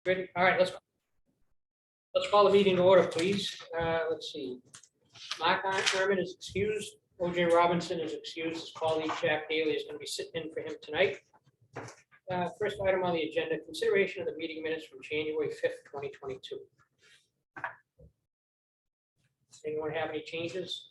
Ready? All right, let's call the meeting to order, please. Let's see. Mark Herman is excused. OJ Robinson is excused. His colleague Jack Daly is going to be sitting in for him tonight. First item on the agenda, consideration of the meeting minutes from January 5th, 2022. Anyone have any changes?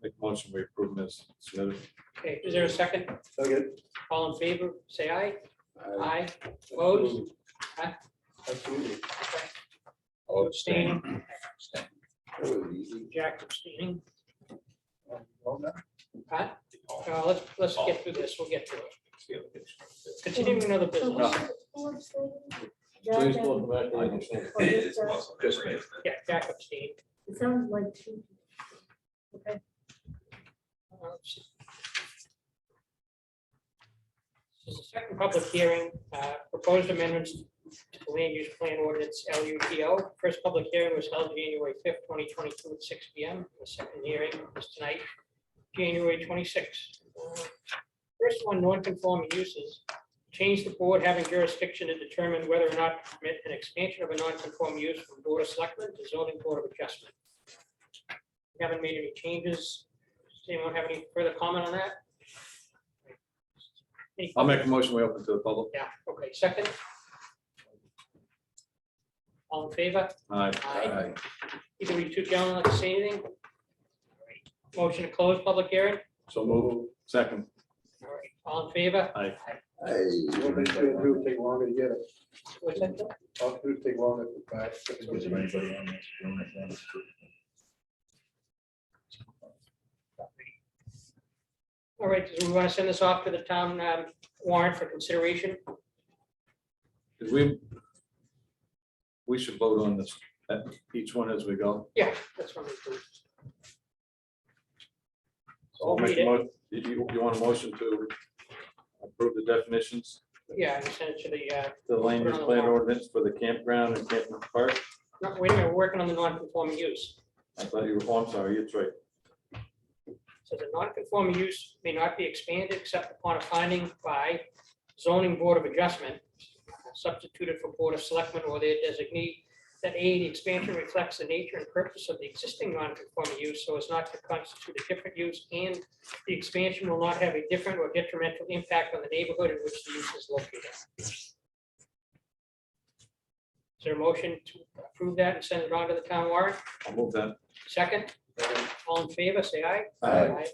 Make a motion, we approve this submitted. Okay, is there a second? Okay. All in favor, say aye. Aye. Opposed? Absolutely. All abstaining. That was easy. Jack abstaining. Well, no. Pat? Let's get through this. We'll get through it. Continuing another business. Please go back. Just me. Yeah, Jack abstained. It sounds like two. Okay. Let's see. This is the second public hearing, proposed amendments to the land use plan ordinance LUTO. First public hearing was held January 5th, 2022 at 6 p.m. The second hearing is tonight, January 26th. First one, non-conforming uses. Change the board having jurisdiction to determine whether or not to permit an expansion of a non-conforming use from Board of Selectmen to Zoning Board of Adjustment. We haven't made any changes. Does anyone have any further comment on that? I'll make a motion, we open to the public. Yeah, okay, second. All in favor? Aye. Aye. Either of you two gentlemen like to say anything? All right. Motion to close public hearing? So move. Second. All right, all in favor? Aye. Hey, what they say do take longer to get it. What's that? Joe? All do take longer to back. All right, do we want to send this off to the town warrant for consideration? Did we should vote on this, each one as we go. Yeah, that's what we do. So I'll make a motion. You want a motion to approve the definitions, Yeah, I sent it to the, the land use plan ordinance for the campground and camping park? no, wait a minute, we're working on the non-conforming use. I thought you were, oh, I'm sorry, it's right. So the non-conforming use may not be expanded except upon a finding by zoning board of adjustment, substituted for board of selectmen or their designee, that A, the expansion reflects the nature and purpose of the existing non-conforming use so as not to constitute a different use, and the expansion will not have a different or detrimental impact on the neighborhood in which the use is located. Is there a motion to approve that and send it on to the town warrant? I'll move that. Second, all in favor, say aye. Aye.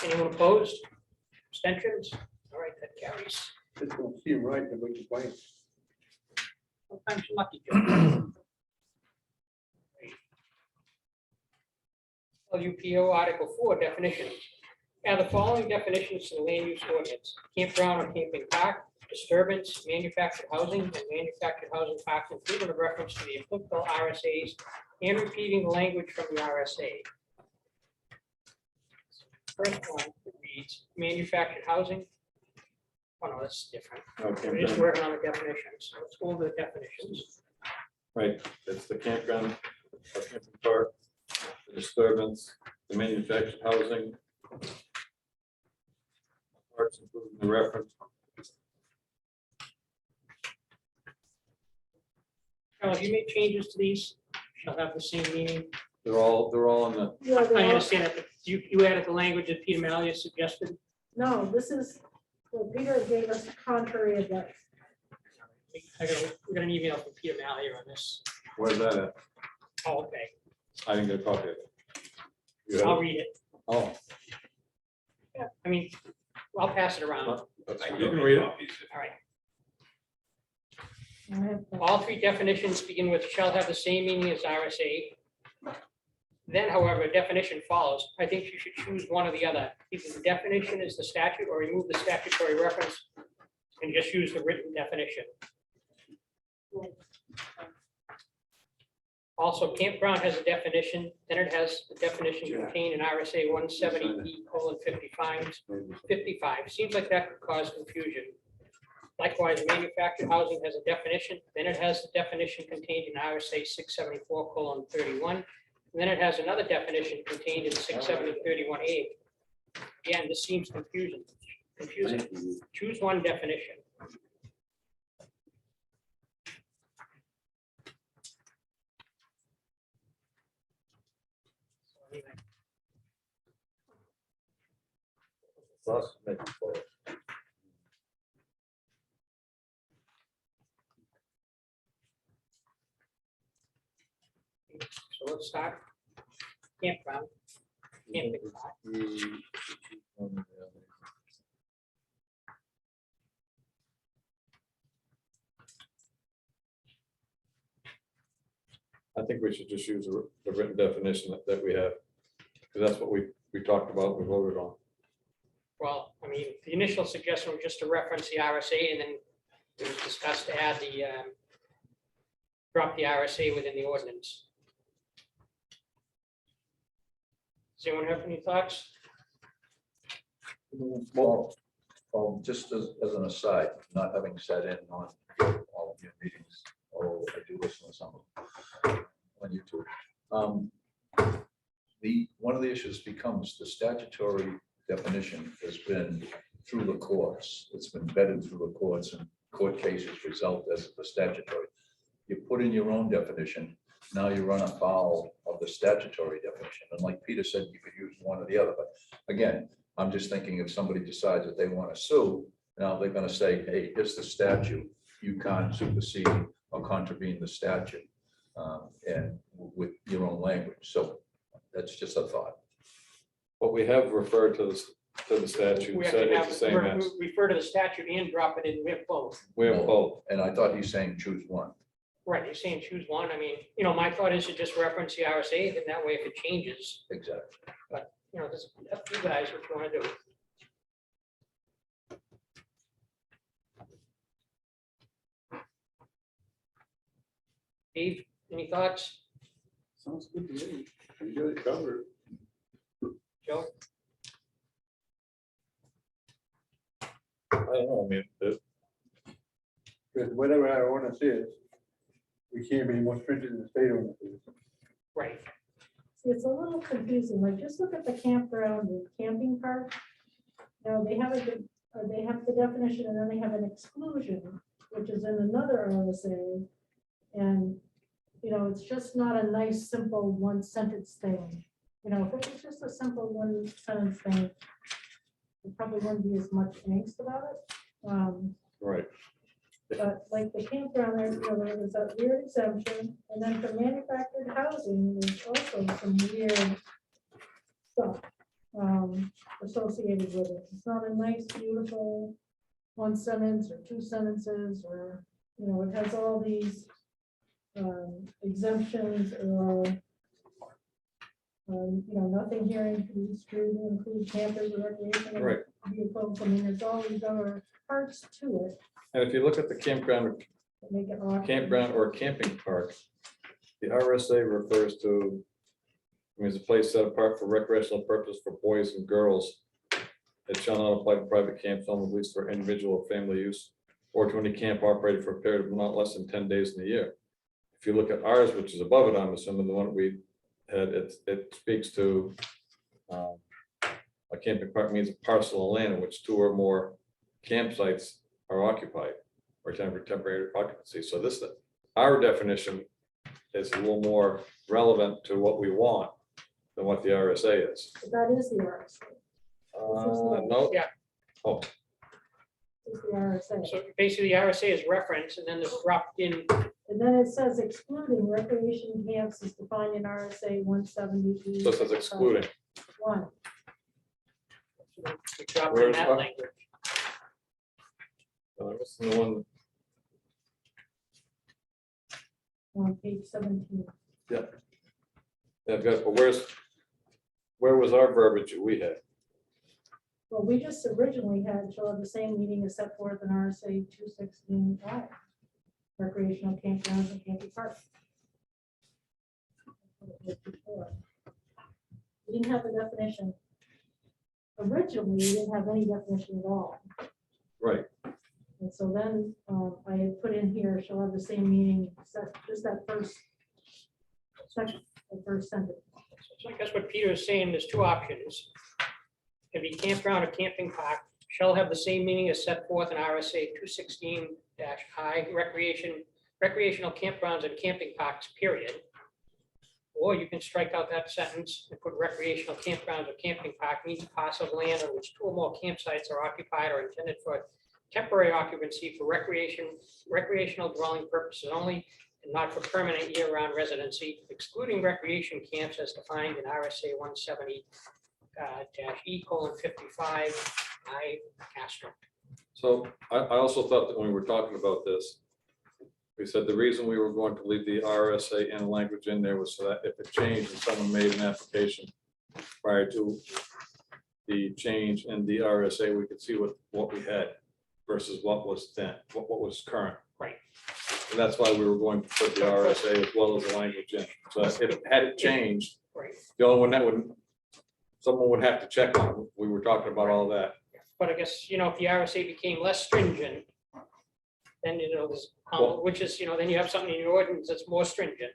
Anyone opposed? Abstentions? All right, that carries. Just don't see him right, and we can play. Sometimes you're lucky, Joe. LUPO Article 4 definitions. Add the following definitions to the land use ordinance: campground or camping park, disturbance, manufactured housing, and manufactured housing parks, including a reference to the applicable RSAs and repeating the language from the RSA. First one reads manufactured housing. Oh, no, that's different. Okay, We're just working on the definitions. So let's go over the definitions. right, it's the campground, the camping park, the disturbance, the manufactured housing. Parts including the reference. Carol, have you made changes to these? Shall have the same meaning. They're all in the, Yeah, I they're all- understand it, but you added the language that Peter Malia suggested. no, this is, well, Peter gave us contrary advice. We got an email from Peter Malia on this. where's that at? Oh, okay, I didn't get a copy of it. You have I'll it? read it. Oh, Yeah, I mean, I'll pass it around. All you can read it. right. I have that. All three definitions begin with shall have the same meaning as RSA. Then, however, definition follows. I think you should choose one or the other. Either the definition is the statute or remove the statutory reference and just use the written definition. Also, campground has a definition, then it has the definition contained in RSA 170E:55. Seems like that could cause confusion. Likewise, manufactured housing has a definition, then it has the definition contained in RSA 674:31. And then it has another definition contained in 670:31A. Again, this seems confusing. Choose one definition. So let's start. Campground. Camping spot. I think we should just use the written definition that we have, because that's what we talked about, we voted on. Well, I mean, the initial suggestion was just to reference the RSA, and then it was discussed to add the, drop the RSA within the ordinance. Does anyone have any thoughts? Well, just as an aside, not having sat in on all of your meetings, although I do listen to some of them on YouTube. One of the issues becomes the statutory definition has been through the courts. It's been vetted through the courts, and court cases result as the statutory. You put in your own definition, now you run afoul of the statutory definition. And like Peter said, you could use one or the other, but again, I'm just thinking if somebody decides that they want to sue, now they're going to say, hey, here's the statute. You can't supersede or contravene the statute and with your own language. So that's just a thought. But we have referred to the statute, We have said to it's the same have, as, refer to the statute and drop it in, we have both. we have both. And I thought he's saying choose one. Right, you're saying choose one. I mean, my thought is to just reference the RSA, then that way if it changes, Exactly. this up to you guys what you want to do. Dave, any thoughts? Sounds good to me. You got it covered. Joe? I don't know, I mean, Because whatever our ordinance is, we can't be more stringent than the state ordinance is. Right. See, it's a little confusing, like, just look at the campground and camping park. Now, they have they have the definition, and then they have an exclusion, which is in another RSA. And, it's just not a nice, simple one sentence thing. If it was just a simple one sentence thing, there probably wouldn't be as much angst about it. right. But like the campground, there was that weird exemption, and then for manufactured housing, there's also some weird stuff associated with it. It's not a nice, beautiful one sentence or two sentences, or, it has all these exemptions or, nothing here includes to include campers or recreational Right. vehicles. I mean, there's all these other parts to it And if you look at the campground that make it awkward. campground or camping park, the RSA refers to, it's a place set apart for recreational purpose for boys and girls. It shall not apply to private camps, only leased for individual or family use, or to any camp operated for a period of not less than 10 days in a year. If you look at ours, which is above it, I'm assuming the one we had, it speaks to a camping park means a parcel of land in which two or more campsites are occupied or temporary occupancy. So our definition is a little more relevant to what we want than what the RSA is. But that is the RSA. No. Yeah. Oh, Is the RSA. So basically, the RSA is referenced, and then this dropped in, And then it says excluding recreation camps is defined in RSA 170. so it says excluding. One. we dropped Where in is that what? language. This is the one, On page 17. Yeah, good, but where was our verbiage that we had? Well, we just originally had shall have the same meaning as set forth in RSA 216(5), recreational campgrounds and camping parks. We didn't have the definition. Originally, we didn't have any definition at all. Right, And so then I had put in here, shall have the same meaning, just that first section, the first sentence. So I guess what Peter is saying, there's two options. Can be campground or camping park, shall have the same meaning as set forth in RSA 216-I, recreational campgrounds and camping parks, period. Or you can strike out that sentence and put recreational campgrounds or camping park means a parcel of land on which two or more campsites are occupied or intended for temporary occupancy for recreational dwelling purposes only, and not for permanent year-round residency, excluding recreation camps as defined in RSA 170 -E:55 I asterisk. so I also thought that when we were talking about this, we said the reason we were going to leave the RSA and language in there was so that if it changed and someone made an application prior to the change in the RSA, we could see what we had versus what was then, what was current. Right. And that's why we were going to put the RSA as well as the language in. So if it had it changed, Right. the only one that would, someone would have to check on. We were talking about all that. But I guess, if the RSA became less stringent, then, there's, Well- which is, then you have something in your ordinance that's more stringent.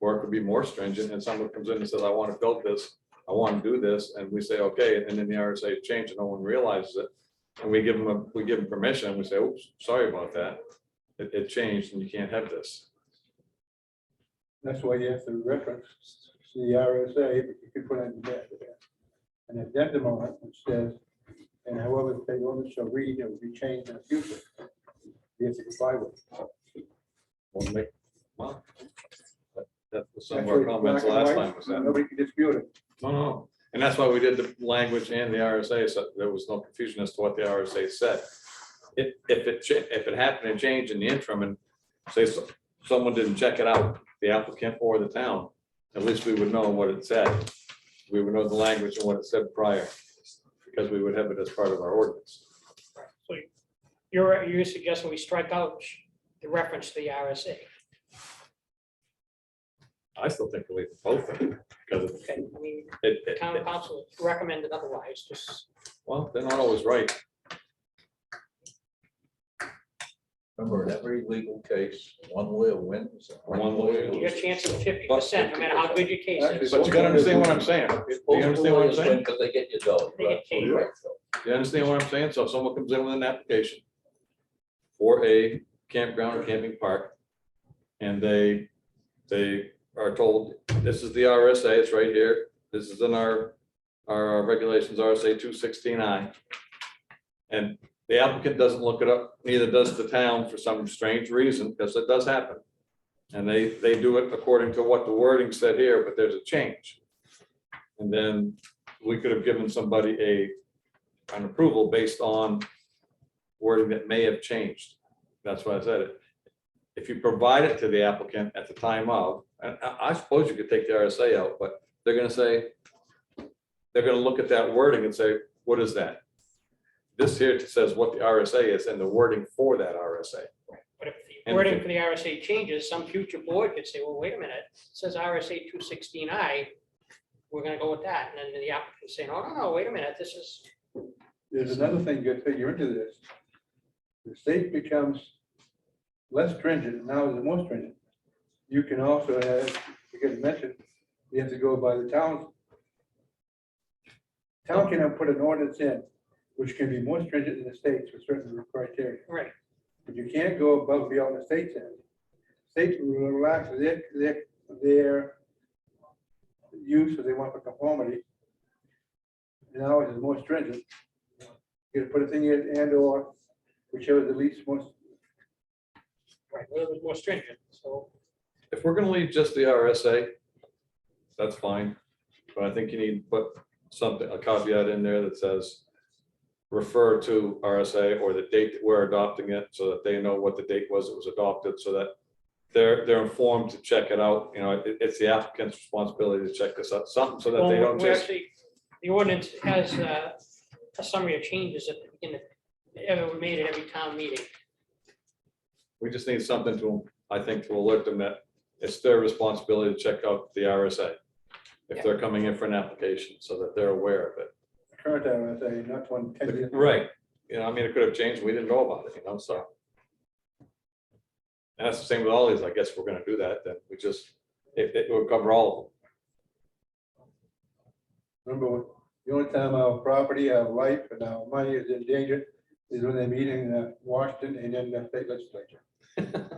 Or it could be more stringent and someone comes in and says, I want to build this, I want to do this, and we say, okay, and then the RSA change and no one realizes it. And we give them permission, and we say, oops, sorry about that. It changed and you can't have this. That's why you have to reference the RSA, but you could put in an addendum on it, which says, and however the state ordinance shall read, it will be changed in the future. You have to comply with. Won't make, well, that was some of That's our why it's comments black and last white, time was that. Nobody can dispute it. No. And that's why we did the language and the RSA, so there was no confusion as to what the RSA said. If it happened to change in the interim and say someone didn't check it out, the applicant or the town, at least we would know what it said. We would know the language and what it said prior, because we would have it as part of our ordinance. So you're suggesting we strike out the reference to the RSA. I still think we leave both of them, because Okay, I mean, it, town council recommended otherwise, just, well, they're not always right. Remember, in every legal case, one lawyer wins. and One lawyer your loses. chance of 50%, no matter how good your case is. But you gotta understand what I'm saying. Do you Both understand what I'm lawyers win saying? because they get your dough. They get paid. Right. Do you understand what I'm saying? So if someone comes in with an application for a campground or camping park, and they are told, this is the RSA, it's right here, this is in our regulations, RSA 216I. And the applicant doesn't look it up, neither does the town for some strange reason, because it does happen. And they do it according to what the wording said here, but there's a change. And then we could have given somebody an approval based on wording that may have changed. That's why I said it. If you provide it to the applicant at the time of, and I suppose you could take the RSA out, but they're gonna say, they're gonna look at that wording and say, what is that? This here says what the RSA is and the wording for that RSA. But if the wording for the RSA changes, some future board could say, well, wait a minute, it says RSA 216I, we're gonna go with that. And then the applicant saying, oh, no, wait a minute, this is, There's another thing you gotta figure into this. The state becomes less stringent, and now is more stringent. You can also have, you get mentioned, you have to go by the town. Town can put an ordinance in, which can be more stringent than the states with certain criteria. right, But you can't go above and beyond the state says. States will relax their use if they want for conformity. And ours is more stringent. You gotta put a thing in and or whichever the least most. right, well, it was more stringent, so. If we're gonna leave just the RSA, that's fine, but I think you need to put something, a caveat in there that says refer to RSA or the date that we're adopting it, so that they know what the date was it was adopted, so that they're informed to check it out, you know, it's the applicant's responsibility to check this out, something so that they Well, don't we just. actually, the ordinance has a summary of changes at the beginning, we made at every town meeting. We just need something to, I think, to alert them that it's their responsibility to check out the RSA. If they're coming in for an application, so that they're aware of it. Current RSA, not one 10 years. Right, you know, I mean, it could have changed, we didn't know about it, you know, so. And that's the same with all these, I guess we're gonna do that, then we just, it will cover all Remember, the only time our property, our life, and our money is in danger is when they're meeting in Washington and then the state legislature. of them.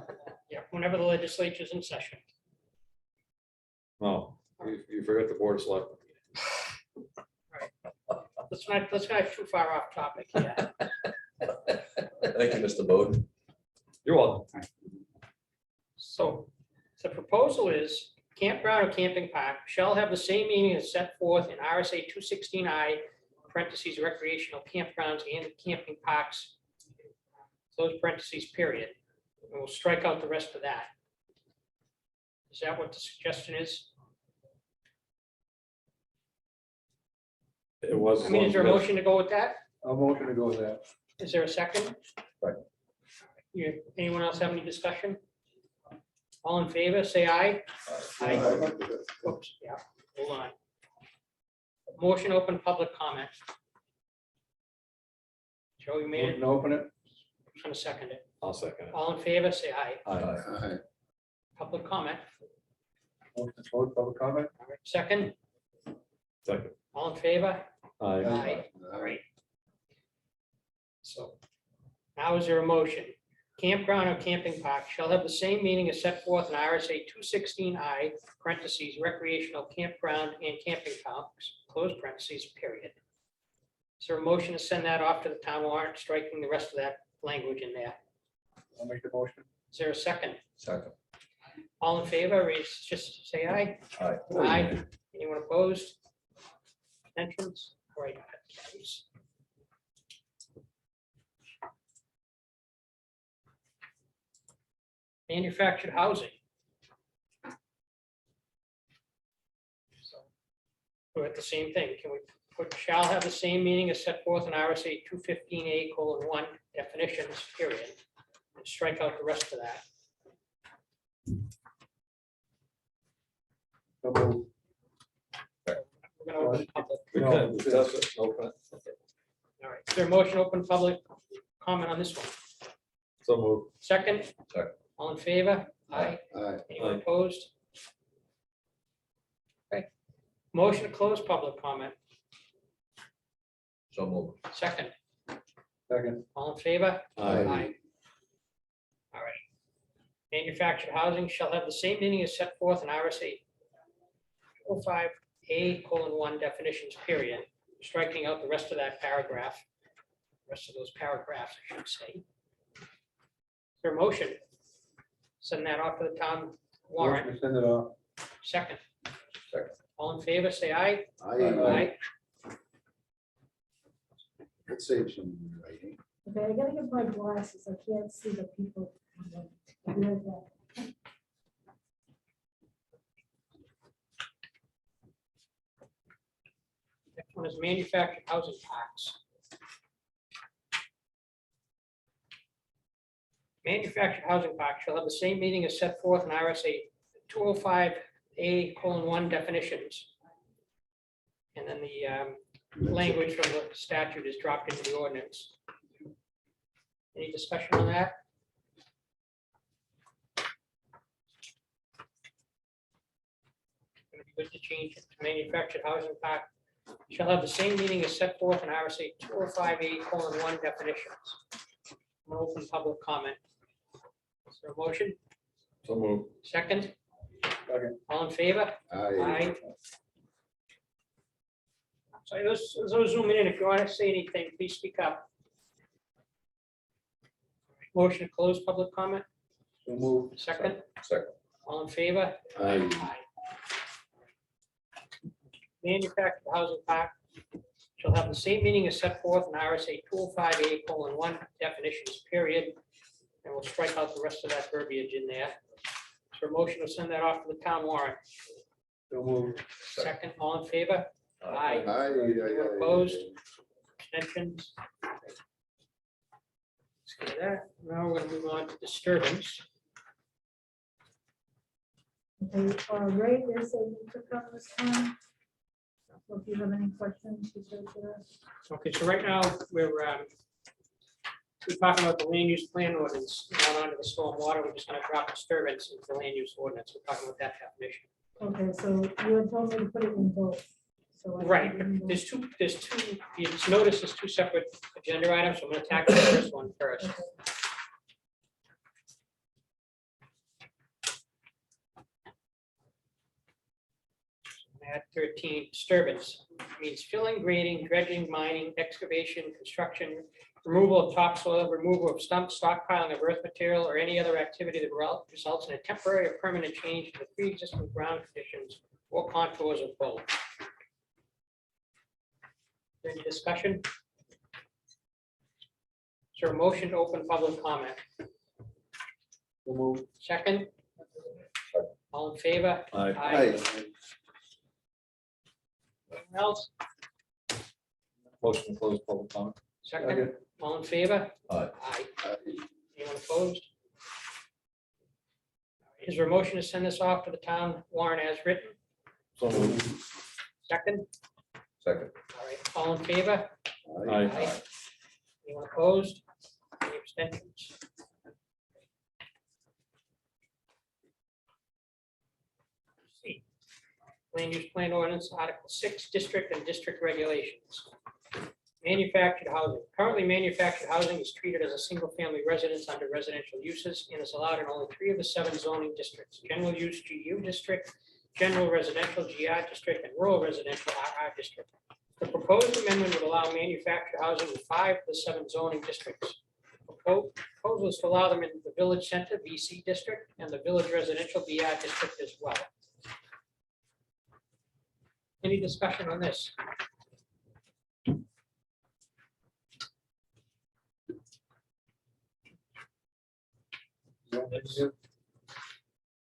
Yeah, whenever the legislature's in session. No, you forget the board of selectmen. Let's not too far off topic here. Thank you, Mr. Bowden. You're welcome. So the proposal is campground or camping park shall have the same meaning as set forth in RSA 216I, parentheses recreational campgrounds and camping parks, close parentheses, period. And we'll strike out the rest of that. Is that what the suggestion is? It was. I mean, is there a motion to go with that? I'll motion to go with that. Is there a second? Right. Anyone else have any discussion? All in favor, say aye. Aye. Oops, yeah, hold on. Motion open public comment. Joe, you made it. Motion to open it. Who's gonna second it? I'll second it. All in favor, say aye. Aye. Public comment. Motion to close public comment. All right, second, Second. all in favor? Aye. Aye. All right. So now is there a motion? Campground or camping park shall have the same meaning as set forth in RSA 216I, parentheses, recreational campground and camping parks, close parentheses, period. Is there a motion to send that off to the town warrant, striking the rest of that language in there? I'll make the motion. Is there a second? Second. All in favor, just say aye. Aye. Aye. Anyone opposed? Abstentions? All right. that carries. Manufactured housing. So, we're at the same thing. Can we put shall have the same meaning as set forth in RSA 215A:1 definitions, period, and strike out the rest of that? So moved. We're gonna open public. We can discuss it, open it. All right, is there a motion open public comment on this one? So move. Second? Second. All in favor? Aye. Anyone opposed? Okay. Motion to close public comment. So moved. Second. Second. All in favor? Aye. All right. Manufactured housing shall have the same meaning as set forth in RSA 205A:1 definitions, period, striking out the rest of that paragraph. Rest of those paragraphs, I should say. Is there a motion? Send that off to the town warrant. Motion to send it off. Second. Second. All in favor, say aye. Aye. It saves some writing. Okay, I gotta get my glasses. I can't see the people. I'll be right back. Next one is manufactured housing parks. Manufactured housing park shall have the same meaning as set forth in RSA 205A:1 definitions. And then the language from the statute is dropped into the ordinance. Any discussion on that? Going to be good to change it to manufactured housing park shall have the same meaning as set forth in RSA 205A:1 definitions. I'm gonna open public comment. Is there a motion? So move. Second? Second. All in favor? Aye. So those zooming in, if you want to say anything, please speak up. Motion to close public comment, So moved. second, Second. all in favor? Aye. Manufactured housing park shall have the same meaning as set forth in RSA 205A:1 definitions, period. And we'll strike out the rest of that verbiage in there. For a motion to send that off to the town warrant. So move. Second, all in favor? Aye. Aye. Opposed? Abstentions? Let's get that. Now we're gonna move on to disturbance. Okay, Ray, there's a, you took up this one. So if you have any questions, you said to us. Okay, so right now, we're talking about the land use plan ordinance, not onto the stormwater, we're just gonna drop disturbance into the land use ordinance, we're talking about that definition. Okay, so you had told me to put it in both. So I Right, didn't but know. there's two, you just notice there's two separate agenda items, so I'm gonna tackle the first one first. Okay. At 13, disturbance means filling, grading, dredging, mining, excavation, construction, removal of topsoil, removal of stumps, stockpiling of earth material, or any other activity that results in a temporary or permanent change to the pre-existing ground conditions or contours of both. Any discussion? Is there a motion to open public comment? So move. Second? All in favor? Aye. Aye. Anyone else? Motion to close public comment. Second? Second. All in favor? Aye. Aye. Aye. Anyone opposed? Is there a motion to send this off to the town warrant as written? So moved. Second? Second. All right, all in favor? Aye. Anyone opposed? Any abstentions? C, land use plan ordinance, Article 6, district and district regulations. Manufactured housing. Currently, manufactured housing is treated as a single-family residence under residential uses and is allowed in only 3 of the 7 zoning districts: general use GU district, general residential GR district, and rural residential RR district. The proposed amendment would allow manufactured housing in 5 of the 7 zoning districts. Proposals to allow them in the village center VC district and the village residential BR district as well. Any discussion on this?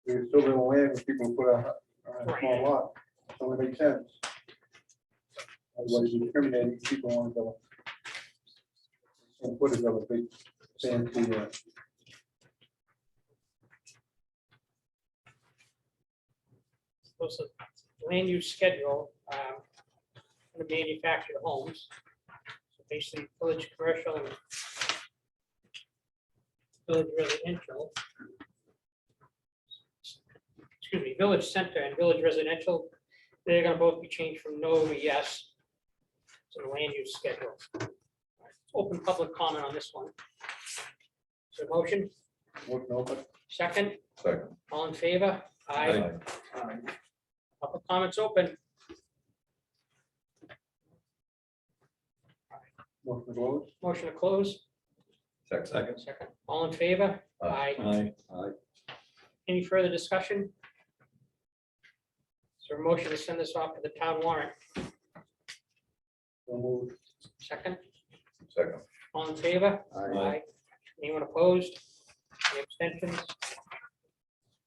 We're still in land and people put a Right. small lot, so it makes sense. Otherwise, you discriminating, people want to go. And put it up a big fancy, Those are land use schedule for the manufactured homes. So basically, village commercial and village residential. Excuse me, village center and village residential, they're gonna both be changed from no to yes to the land use schedule. All right, open public comment on this one. So motion, motion open. second, Second. all in favor? Aye. Public comments open. Motion to close. Motion to close. Second. Second. All in favor? Aye. Aye. Any further discussion? Is there a motion to send this off to the town warrant? So move. Second. Second. All in favor? Aye. Anyone opposed? Any abstentions?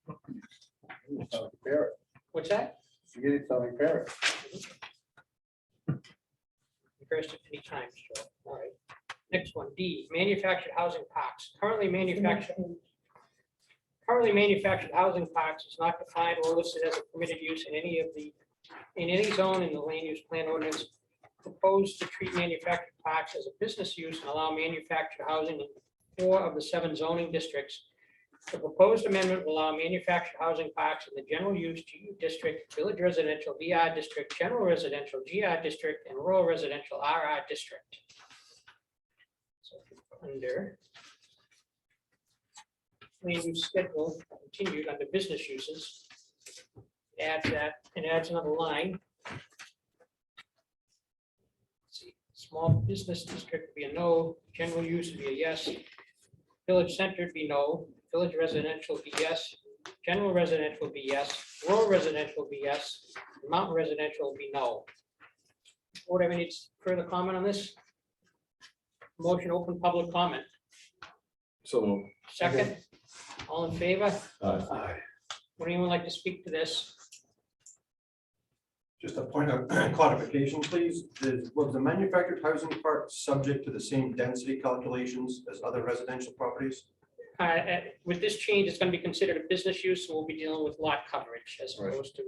Sounds like a parrot. What's that? You get it, sound like a parrot. Refers to any time, sure. All right. Next one, D, manufactured housing parks. Currently manufactured housing parks is not defined or listed as a permitted use in any zone in the land use plan ordinance. Proposed to treat manufactured parks as a business use and allow manufactured housing in 4 of the 7 zoning districts. The proposed amendment will allow manufactured housing parks in the general use GU district, village residential VR district, general residential GR district, and rural residential RR district. So under land use schedule continued under business uses, add that, and adds another line. Let's see, small business district would be a no, general use would be a yes, village center would be no, village residential would be yes, general residential would be yes, rural residential would be yes, mountain residential would be no. Board have any further comment on this? Motion open public comment. So moved. Second, all in favor? Aye. Would anyone like to speak to this? Just a point of clarification, please. Was the manufactured housing part subject to the same density calculations as other residential properties? With this change, it's going to be considered a business use, so we'll be dealing with lot coverage as Right. opposed to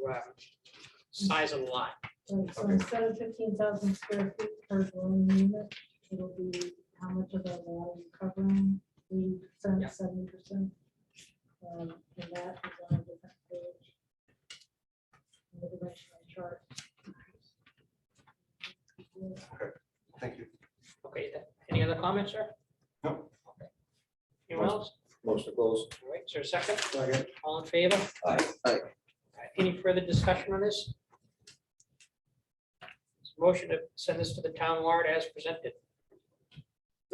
size of lot. Right, so instead of 15,000 square feet per dwelling unit, it'll be how much of the lot are you covering? 80%, Yeah. 70%? And that is on a different page. In the dimensional chart. Thank you. Okay, any other comments, sir? No. Okay. Anyone else? Motion to close. All right, is there a second? Second. All in favor? Aye. All right, any further discussion on this? Motion to send this to the town warrant as presented.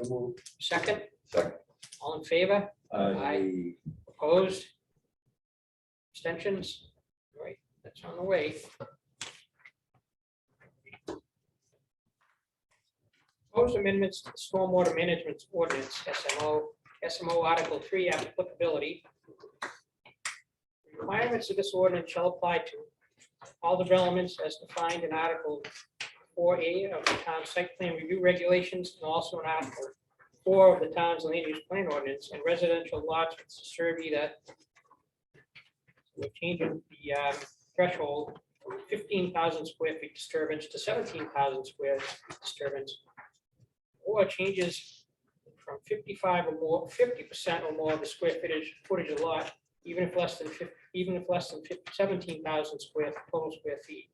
So move. Second, Second. all in favor? Aye. Opposed? Abstentions? All right, that's on the way. Proposed amendments to the Stormwater Management Ordinance, SMO Article 3 applicability. Requirements of this ordinance shall apply to all developments as defined in Article 4A of the town site plan review regulations, and also in Article 4 of the town's land use plan ordinance, and residential lots which disturb either. We're changing the threshold from 15,000 square feet disturbance to 17,000 square feet disturbance, or changes from 55 or more, 50% or more of the square footage of lot, even if less than 17,000 total square feet.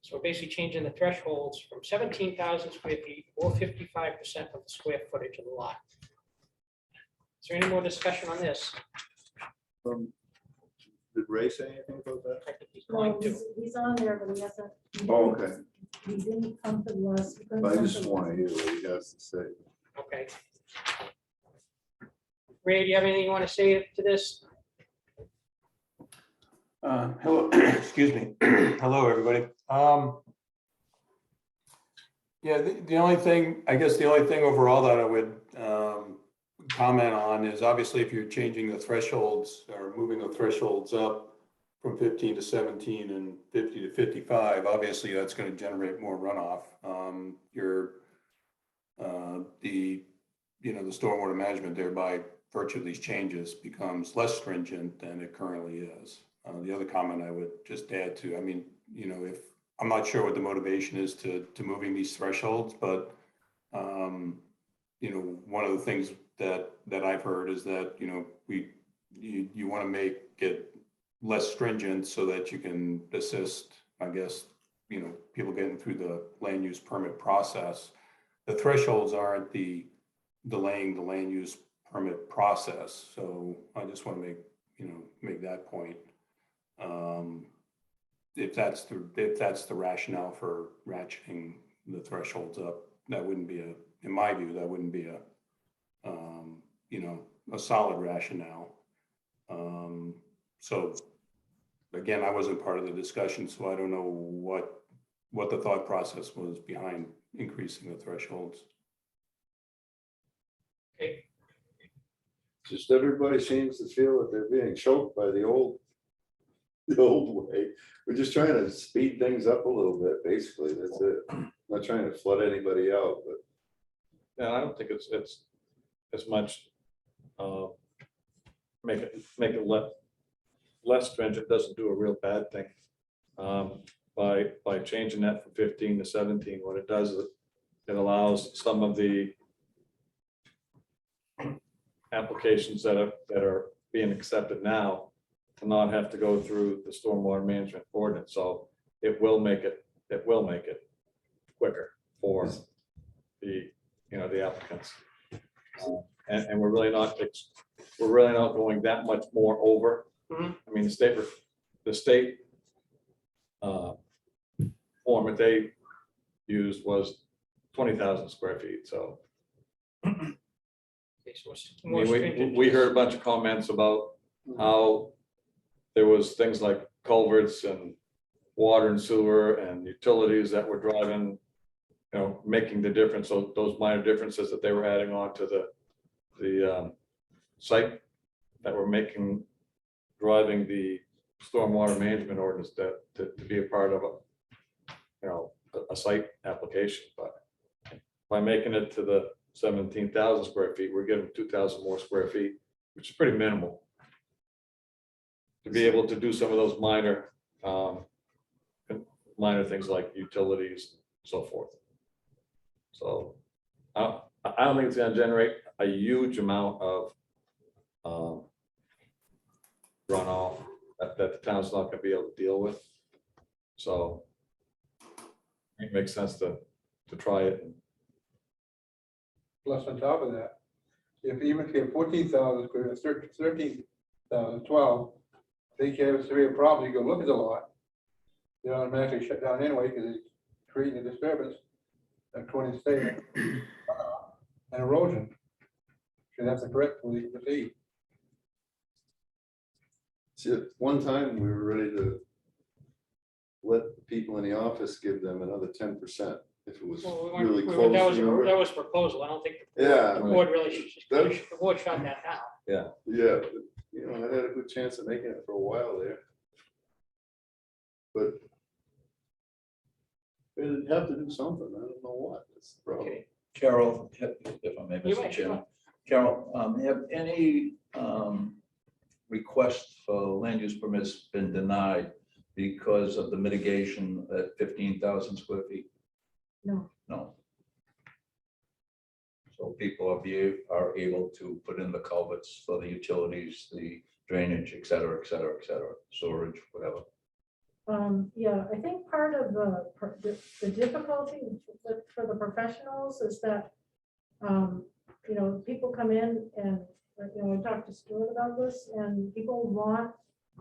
So we're basically changing the thresholds from 17,000 square feet or 55% of the square footage of the lot. Is there any more discussion on this? Did Ray say anything about that? I think he's No, going to. he's on there, but he hasn't. Oh, okay. He didn't come to us. he couldn't I come just to want us. to hear what he has to say. Okay. Ray, do you have anything you want to say to this? Hello, excuse me. Hello, everybody. Yeah, the only thing, I guess the only thing overall that I would comment on is obviously if you're changing the thresholds or moving the thresholds up from 15 to 17 and 50 to 55, obviously that's going to generate more runoff. The stormwater management thereby virtue of these changes becomes less stringent than it currently is. The other comment I would just add to, I mean, if I'm not sure what the motivation is to moving these thresholds, but one of the things that I've heard is that, you want to make it less stringent so that you can assist, I guess, people getting through the land use permit process. The thresholds aren't delaying the land use permit process. So I just want to make that point. If that's the rationale for ratcheting the thresholds up, that wouldn't be in my view, that wouldn't be a solid rationale. So again, I wasn't part of the discussion, so I don't know what the thought process was behind increasing the thresholds. Okay, Just everybody seems to feel that they're being choked by the old way. We're just trying to speed things up a little bit, basically. That's it. Not trying to flood anybody out, but Yeah, I don't think it's as much, make it less stringent, doesn't do a real bad thing. By changing that from 15 to 17, what it does is it allows some of the applications that are being accepted now to not have to go through the stormwater management ordinance. So it will make it quicker for the applicants. And we're really not going that much more over. Mhm. I mean, the state form that they used was 20,000 square feet. So okay, so it's I more mean, stringent. we heard a bunch of comments about how there was things like culverts and water and sewer and utilities that were driving, making the difference. So those minor differences that they were adding on to the site that were driving the stormwater management ordinance that, to be a part of a, you know, a site application, but by making it to the 17,000 square feet, we're getting 2,000 more square feet, which is pretty minimal. To be able to do some of those minor, minor things like utilities, and so forth. So I don't think it's gonna generate a huge amount of runoff that the town's not gonna be able to deal with. So it makes sense to try it. Plus on top of that, even if you have 14,000 square, 13,000, 12, they can have a severe problem, you go look at the lot. They automatically shut down anyway, because it's creating a disturbance, according to state. And erosion. Should have to correct when you proceed. See, at one time, we were ready to let the people in the office give them another 10% if it was Well, really that close. was, remember? that was proposal. I don't think Yeah, the board really, That- the board shot that down. yeah, but, you know, I had a good chance of making it for a while there. But they'd have to do something, I don't know what, that's the problem. Okay. Carol, if I may, You Mr. may, Chairman. Carol, have any requests for land use permits been denied because of the mitigation at 15,000 square feet? No. No. So people are able to put in the culverts for the utilities, the drainage, et cetera, et cetera, et cetera, storage, whatever. Yeah, I think part of the difficulty for the professionals is that, you know, people come in and, you know, I talked to Stuart about this, and people want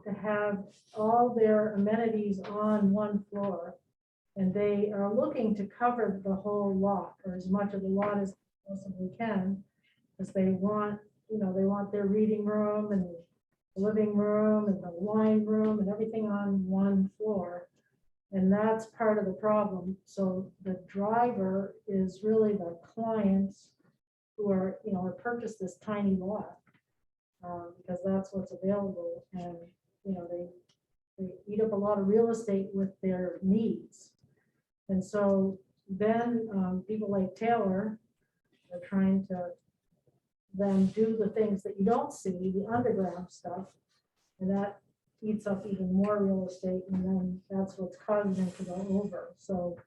to have all their amenities on one floor. And they are looking to cover the whole lot, or as much of the lot as they possibly can, because they want, you know, they want their reading room and the living room and the wine room and everything on one floor. And that's part of the problem. So the driver is really the clients who are, you know, have purchased this tiny lot, because that's what's available. And, you know, they eat up a lot of real estate with their needs. And so then people like Taylor are trying to then do the things that you don't see, the underground stuff. And that eats up even more real estate, and then that's what's causing them to go over. So,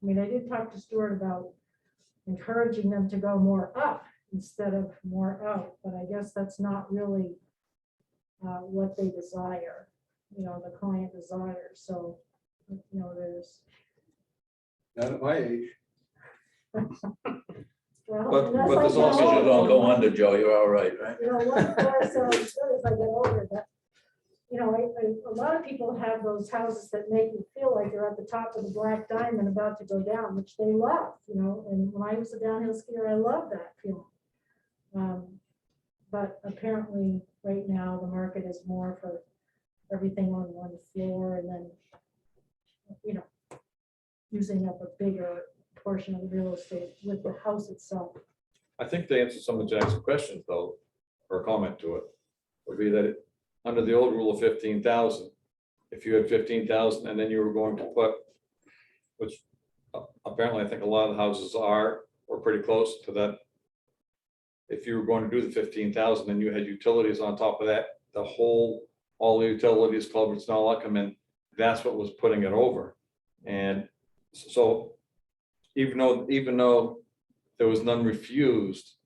I mean, I did talk to Stuart about encouraging them to go more up instead of more out, but I guess that's not really what they desire, you know, the client desires. So, you know, there's. Not at my age. Well, But- and that's but like there's an also- As long as you old- don't go under, Joe, you're all right, right? You know, one floor sounds good as I get older, but, you know, a lot of people have those houses that make you feel like you're at the top of the black diamond about to go down, which they love, you know, and when I was a downhill skier, I love that feeling. But apparently, right now, the market is more for everything on one floor, and then, you know, using up a bigger portion of the real estate with the house itself. I think to answer some of Jack's questions though, or comment to it, would be that under the old rule of 15,000, if you had 15,000 and then you were going to put, which apparently I think a lot of the houses are, or pretty close to that. If you were going to do the 15,000 and you had utilities on top of that, all the utilities, culverts and all that come in, that's what was putting it over. And so even though there was none refused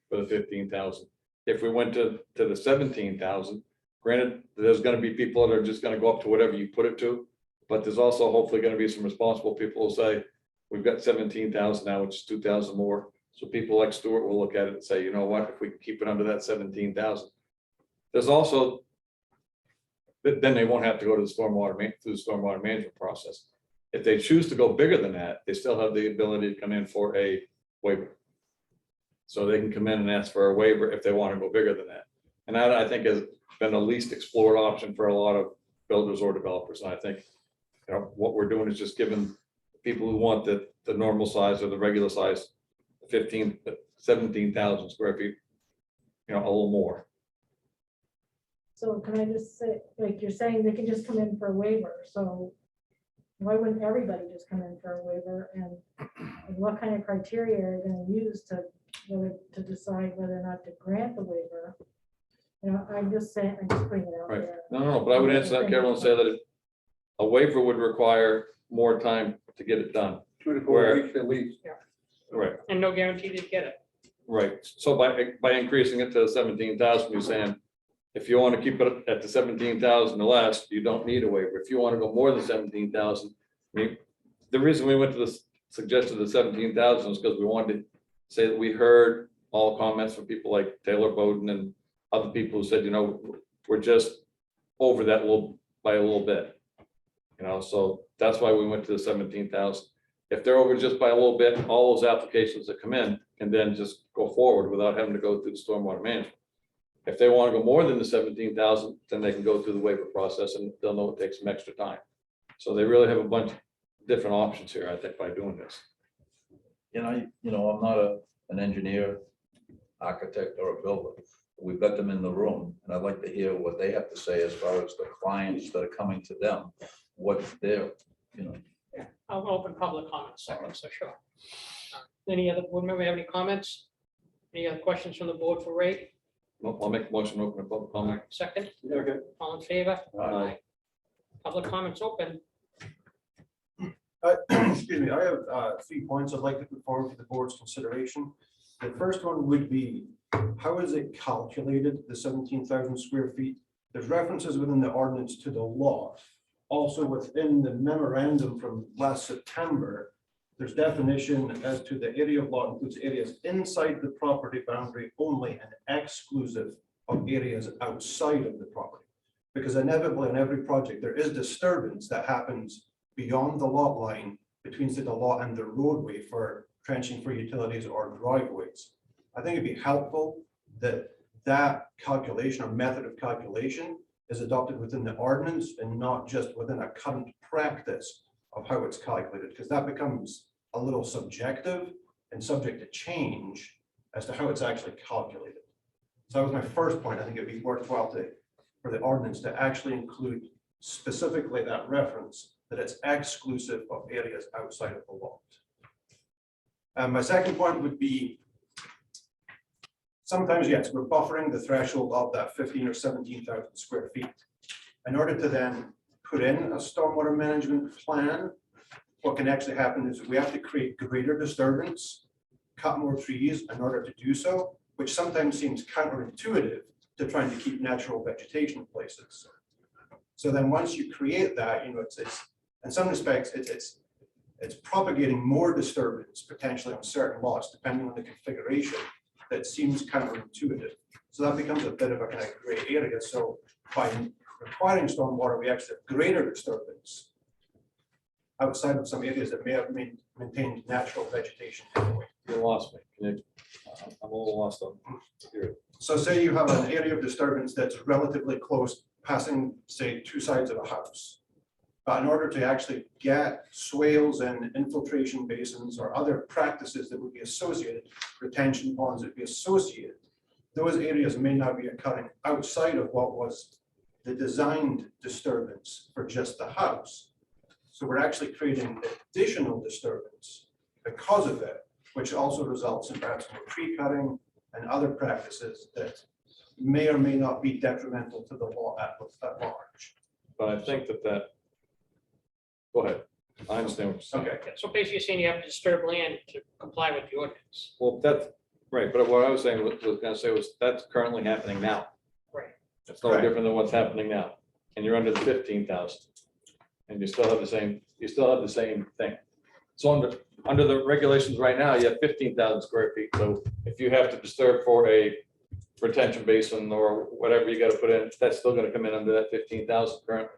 for the 15,000, if we went to the 17,000, granted, there's gonna be people that are just gonna go up to whatever you put it to, but there's also hopefully gonna be some responsible people who say, we've got 17,000 now, which is 2,000 more. So people like Stuart will look at it and say, you know what, if we can keep it under that 17,000. There's also, then they won't have to go to the through the stormwater management process. If they choose to go bigger than that, they still have the ability to come in for a waiver. So they can come in and ask for a waiver if they want to go bigger than that. And that, I think, has been the least explored option for a lot of builders or developers. And I think, you know, what we're doing is just giving people who want the normal size or the regular size, 17,000 square feet, you know, a little more. So can I just say, like, you're saying they can just come in for a waiver, so why wouldn't everybody just come in for a waiver, and what kind of criteria are you gonna use to, whether, to decide whether or not to grant the waiver? You know, I'm just saying, I'm just putting it out Right. there. No, but I would answer that, Carol, and say that a waiver would require more time to get it done. 2 to 4 Where- weeks at least. Right, And no guarantee they'd get it. right. So by increasing it to 17,000, you're saying, if you want to keep it at the 17,000 or less, you don't need a waiver. If you want to go more than 17,000, the reason we went to this, suggested the 17,000 is because we wanted to say that we heard all comments from people like Taylor Bowden and other people who said, you know, we're just over that by a little bit. You know, so that's why we went to the 17,000. If they're over just by a little bit, all those applications that come in can then just go forward without having to go through the stormwater management. If they want to go more than the 17,000, then they can go through the waiver process and they'll know it takes some extra time. So they really have a bunch of different options here, I think, by doing this. I'm not an engineer, architect, or a builder. We've got them in the room, and I'd like to hear what they have to say as far as the clients that are coming to them, what they're, Yeah, I'll open public comments second, so sure. Any other board member have any comments? Any other questions from the board for Ray? I'll make a motion to open a public comment. Second, Okay. all in favor? Aye. Public comments open. Excuse me, I have 3 points I'd like to put forward for the board's consideration. The first one would be, how is it calculated, the 17,000 square feet? There's references within the ordinance to the law. Also within the memorandum from last September, there's definition as to the area of law includes areas inside the property boundary only and exclusive of areas outside of the property. Because inevitably in every project, there is disturbance that happens beyond the lot line between the lot and the roadway for trenching for utilities or driveways. I think it'd be helpful that that calculation or method of calculation is adopted within the ordinance and not just within a current practice of how it's calculated, because that becomes a little subjective and subject to change as to how it's actually calculated. So that was my first point. I think it'd be worthwhile for the ordinance to actually include specifically that reference that it's exclusive of areas outside of the lot. My second point would be, sometimes, yes, we're buffering the threshold of that 15 or 17,000 square feet. In order to then put in a stormwater management plan, what can actually happen is we have to create greater disturbance, cut more trees in order to do so, which sometimes seems counterintuitive to trying to keep natural vegetation in places. So then once you create that, it's in some respects, it's propagating more disturbance potentially on certain lots, depending on the configuration, that seems counterintuitive. So that becomes a bit of a kind of gray area. So by requiring stormwater, we actually have greater disturbance outside of some areas that may have maintained natural vegetation anyway. You lost me. I'm a little lost on here. So say you have an area of disturbance that's relatively close, passing, say, 2 sides of a house. But in order to actually get swales and infiltration basins or other practices that would be associated, retention ponds that would be associated, those areas may not be occurring outside of what was the designed disturbance for just the house. So we're actually creating additional disturbance because of it, which also results in perhaps more tree cutting and other practices that may or may not be detrimental to the law at large. But I think that, go ahead. I understand what you're saying. Okay. Yeah, so basically you're saying you have to disturb land to comply with the ordinance. Well, that's right, but what I was saying, was gonna say was that's currently happening now. Right. It's no Right. different than what's happening now. And you're under the 15,000. And you still have the same thing. So under the regulations right now, you have 15,000 square feet. So if you have to disturb for a retention basin or whatever you gotta put in, that's still gonna come in under that 15,000 currently.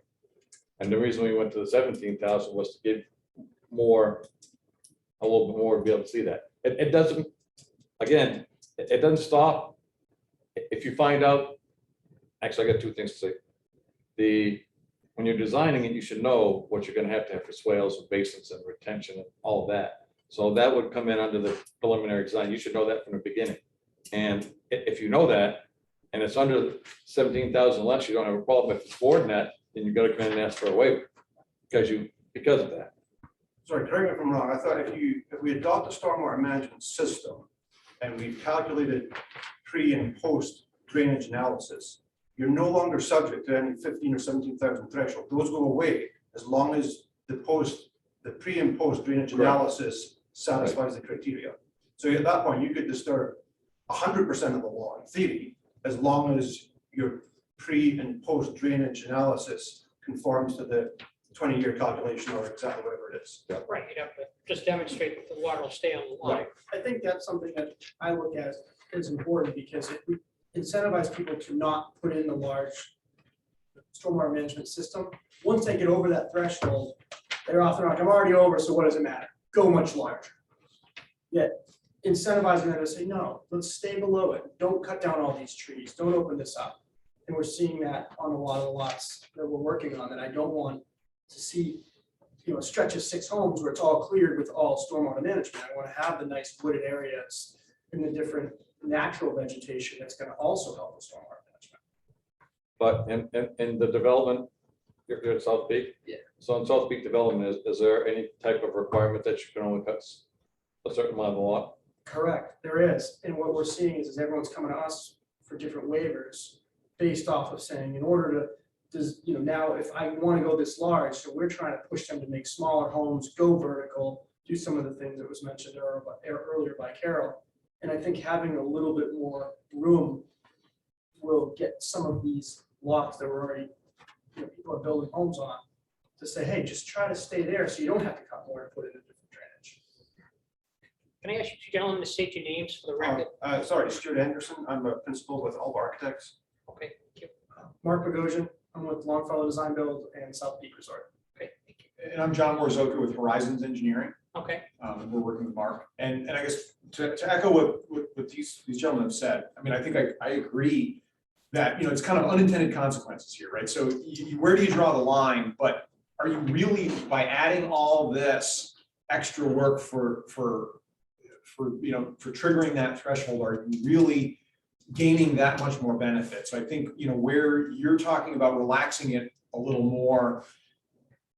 And the reason we went to the 17,000 was to give a little bit more to be able to see that. It doesn't, again, it doesn't stop. If you find out, actually, I got 2 things to say. When you're designing it, you should know what you're gonna have to have for swales and basins and retention and all of that. So that would come in under the preliminary design. You should know that from the beginning. And if you know that, and it's under 17,000 less, you don't have a problem. If it's more than that, then you gotta come in and ask for a waiver, because of that. Sorry, correct me if I'm wrong, I thought if we adopt a stormwater management system and we've calculated pre and post drainage analysis, you're no longer subject to any 15 or 17,000 threshold. Those go away as long as the pre and post drainage Correct. analysis satisfies the criteria. So at that point, you could disturb 100% of the law in theory, as long as your pre and post drainage analysis conforms to the 20-year calculation or exactly whatever it is. Right, you'd have to just demonstrate that the water will stay on the line. I think that's something that I look at as important because it would incentivize people to not put in the large stormwater management system. Once they get over that threshold, they're often like, I'm already over, so what does it matter? Go much larger. Yet incentivizing them to say, no, let's stay below it. Don't cut down all these trees. Don't open this up. And we're seeing that on a lot of the lots that we're working on that I don't want to see, a stretch of 6 homes where it's all cleared with all stormwater management. I want to have the nice wooded areas and the different natural vegetation that's going to also help with stormwater management. But in the development, you're at South Peak? Yeah. So in South Peak development, is there any type of requirement that you can only cut a certain amount of the lot? Correct, there is. And what we're seeing is everyone's coming to us for different waivers based off of saying, in order to, now if I want to go this large, so we're trying to push them to make smaller homes, go vertical, do some of the things that was mentioned earlier by Carol. And I think having a little bit more room will get some of these lots that were already, people are building homes on to say, hey, just try to stay there so you don't have to cut more and put it in different drainage. Can I ask you two gentlemen to state your names for the record? Sorry, Stuart Anderson. I'm a principal with Alba Architects. Okay, thank you. Mark Bogosian, I'm with Longfellow Design Build and South Peak Resort. Okay, thank you. And I'm John Morzoka with Horizons Engineering. Okay, We're working with Mark. And I guess to echo what these gentlemen have said, I mean, I think I agree that, it's kind of unintended consequences here, right? So where do you draw the line? But are you really, by adding all this extra work for triggering that threshold, are you really gaining that much more benefit? So I think, where you're talking about relaxing it a little more,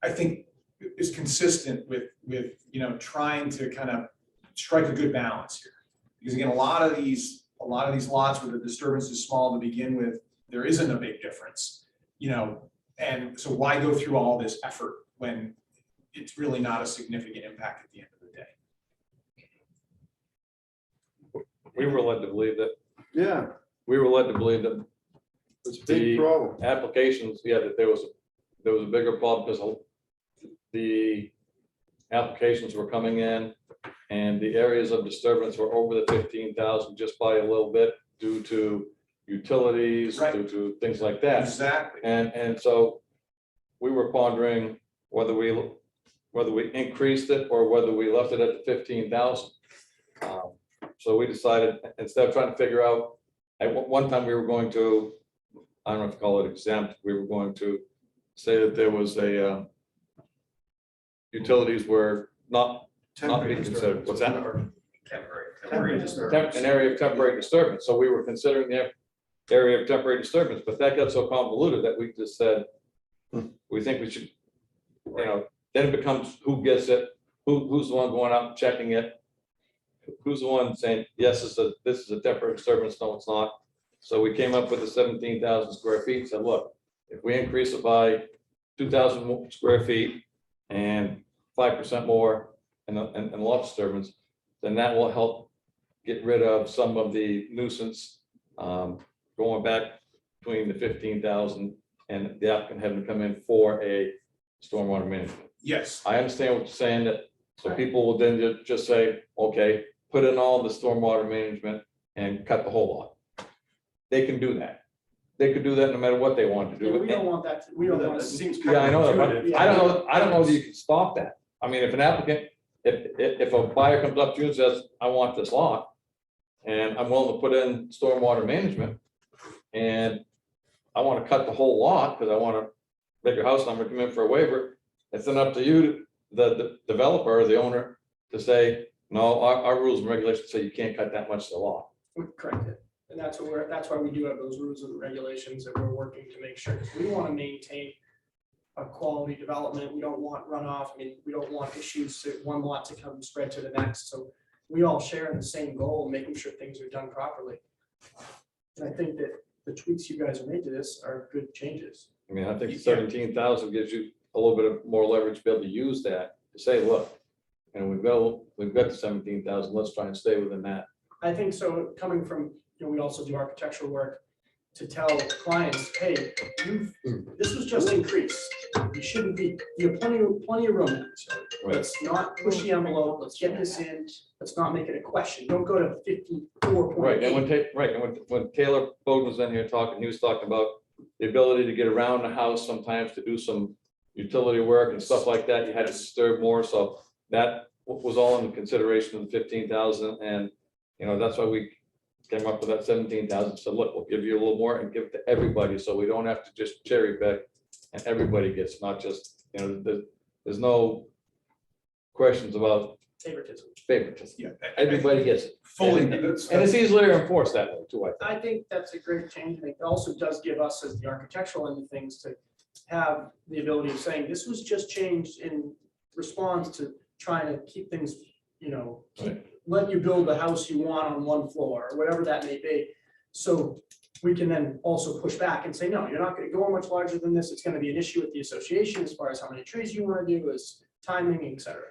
I think is consistent with trying to kind of strike a good balance here. Because again, a lot of these lots where the disturbance is small to begin with, there isn't a big difference, and so why go through all this effort when it's really not a significant impact at the end of the day? We were led to believe that, Yeah, it's a big the problem. applications, that there was a bigger problem because the applications were coming in and the areas of disturbance were over the 15,000 just by a little bit due to utilities, Right. due to things like that. Exactly. And so we were pondering whether we increased it or whether we left it at the 15,000. So we decided, instead of trying to figure out, at one time we were going to, I don't know if to call it exempt, we were going to say that there was a utilities were not being considered. What's that? Temporary disturbance. An area of temporary disturbance. So we were considering the area of temporary disturbance, but that got so convoluted that we just said, we think we should, then it becomes who gets it, who's the one going out and checking it? Who's the one saying, yes, this is a temporary disturbance, no, it's not. So we came up with the 17,000 square feet, said, look, if we increase it by 2,000 square feet and 5% more in lot disturbance, then that will help get rid of some of the nuisance going back between the 15,000 and the applicant having to come in for a stormwater management. Yes. I understand what you're saying, that, so people will then just say, okay, put in all the stormwater management and cut the whole lot. They can do that. They could do that no matter what they want to Yeah, do. we don't want that, we don't want That to. seems Yeah, I know that, but counterintuitive. I don't know that you can stop that. I mean, if an applicant, if a buyer comes up to you and says, I want this lot, and I'm willing to put in stormwater management, and I want to cut the whole lot because I want to make your house number come in for a waiver, it's then up to you, the developer or the owner, to say, no, our rules and regulations say you can't cut that much of the lot. We correct it. And that's why we do have those rules and regulations that we're working to make sure, 'cause we want to maintain a quality development. We don't want runoff. I mean, we don't want issues to one lot to come spread to the next. So we all share in the same goal, making sure things are done properly. And I think that the tweaks you guys have made to this are good changes. I mean, I think 17,000 gives you a little bit of more leverage to be able to use that, to say, look, and we've got the 17,000, let's try and stay within that. I think so, coming from, we also do architectural work, to tell clients, hey, this was just increased. You shouldn't be, you have plenty of room now. So Right. let's not push the envelope, let's get this in, let's not make it a question. Don't go to 54.8. Right, and when Taylor Bowden was in here talking, he was talking about the ability to get around the house sometimes to do some utility work and stuff like that. You had to disturb more, so that was all in consideration of the 15,000, and, that's why we came up with that 17,000, so look, we'll give you a little more and give it to everybody, so we don't have to just cherry pick, and everybody gets, not just, there's no questions about Favoritism. favoritism. Yeah. Everybody gets it, Fully. and it's easier to enforce that way too, I think. I think that's a great change, and it also does give us, as the architectural end of things, to have the ability of saying, this was just changed in response to trying to keep things, let you build the house you want on one floor, or whatever that may be. So we can then also push back and say, no, you're not gonna go much larger than this, it's gonna be an issue with the association as far as how many trees you wanna do, as timing, et cetera.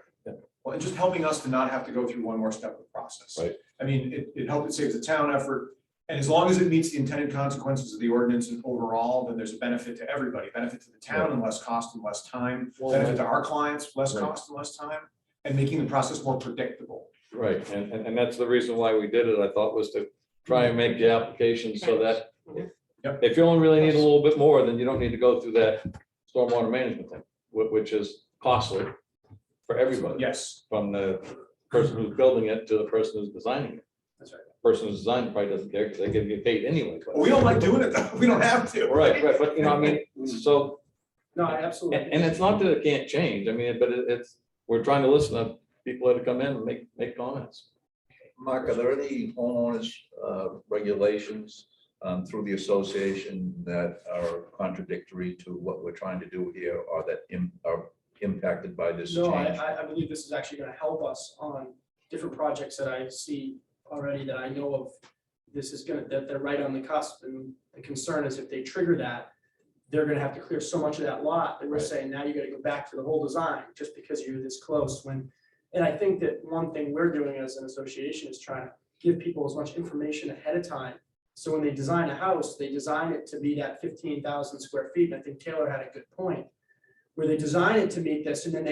Well, and just helping us to not have to go through one more step of the process. Right. I mean, it helps, it saves the town effort, and as long as it meets the intended consequences of the ordinance and overall, then there's a benefit to everybody, benefit to the town and less cost and less time, benefit to our clients, less Right. cost and less time, and making the process more predictable. Right, and that's the reason why we did it, I thought, was to try and make the application so that Yep. if you only really need a little bit more, then you don't need to go through that stormwater management thing, which is costly for everybody, Yes, from the person who's building it to the person who's designing it. That's right. Person who's designing it probably doesn't care because they get paid anyway. but- we don't like doing it though, we don't have to. Right, but I mean, so, No, I absolutely. and it's not that it can't change, I mean, but it's, we're trying to listen to people that come in and make comments. Mark, are there any homeowners regulations through the association that are contradictory to what we're trying to do here, or that are impacted by this No, change? I believe this is actually gonna help us on different projects that I see already that I know of. This is that they're right on the cusp, and the concern is if they trigger that, they're gonna have to clear so much of that lot that we're Right. saying, now you gotta go back to the whole design just because you're this close and I think that one thing we're doing as an association is trying to give people as much information ahead of time. So when they design a house, they design it to be that 15,000 square feet. And I think Taylor had a good point, where they design it to meet this, and then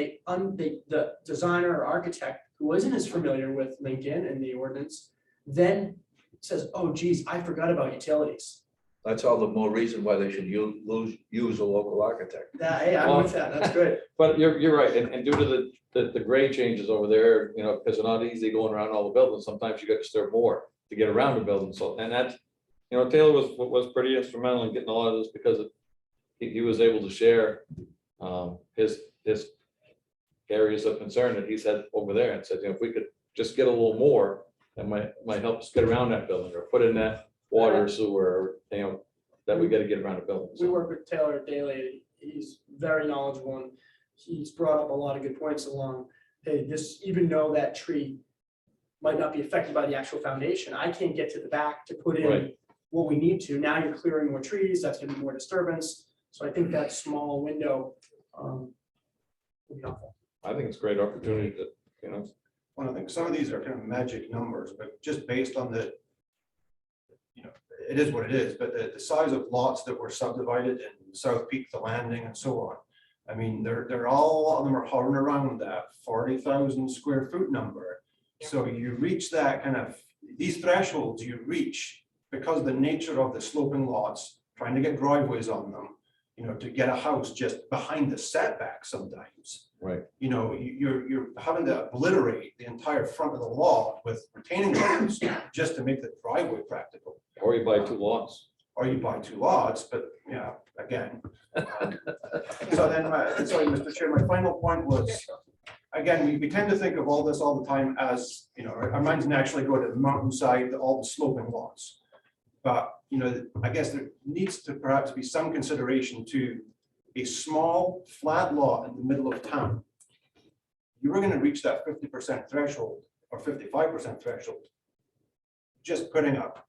the designer or architect who isn't as familiar with Lincoln and the ordinance, then says, oh geez, I forgot about utilities. That's all the more reason why they should use a local architect. Hey, I'm with that, that's good. But you're right, and due to the grade changes over there, because they're not easy going around all the buildings, sometimes you got to disturb more to get around the building, so, and that's, Taylor was pretty instrumental in getting a lot of this, because he was able to share his areas of concern that he's had over there, and said, if we could just get a little more, that might help us get around that building, or put in that water or sewer, or, that we got to get around the building. We so. work with Taylor daily. He's very knowledgeable, and he's brought up a lot of good points along. Hey, even though that tree might not be affected by the actual foundation, I can't get to the back to put in Right. what we need to. Now you're clearing more trees, that's gonna be more disturbance. So I think that small window will be helpful. I think it's a great opportunity to, Well, I think some of these are kind of magic numbers, but just based on the, it is what it is, but the size of lots that were subdivided in South Peak, the Landing and so on. I mean, they're all, a lot of them are hovering around that 40,000 square foot number. So you reach that kind of, these thresholds you reach because of the nature of the sloping lots, trying to get driveways on them, to get a house just behind the setback sometimes. right. You're having to obliterate the entire front of the lot with retaining walls just to make the driveway practical. Or you buy 2 lots. Or you buy 2 lots, but again. So then, sorry, Mr. Chair, my final point was, again, we tend to think of all this all the time as, our minds naturally go to the mountainside, all the sloping lots. But, I guess there needs to perhaps be some consideration to a small flat lot in the middle of town. You were gonna reach that 50% threshold or 55% threshold. Just putting up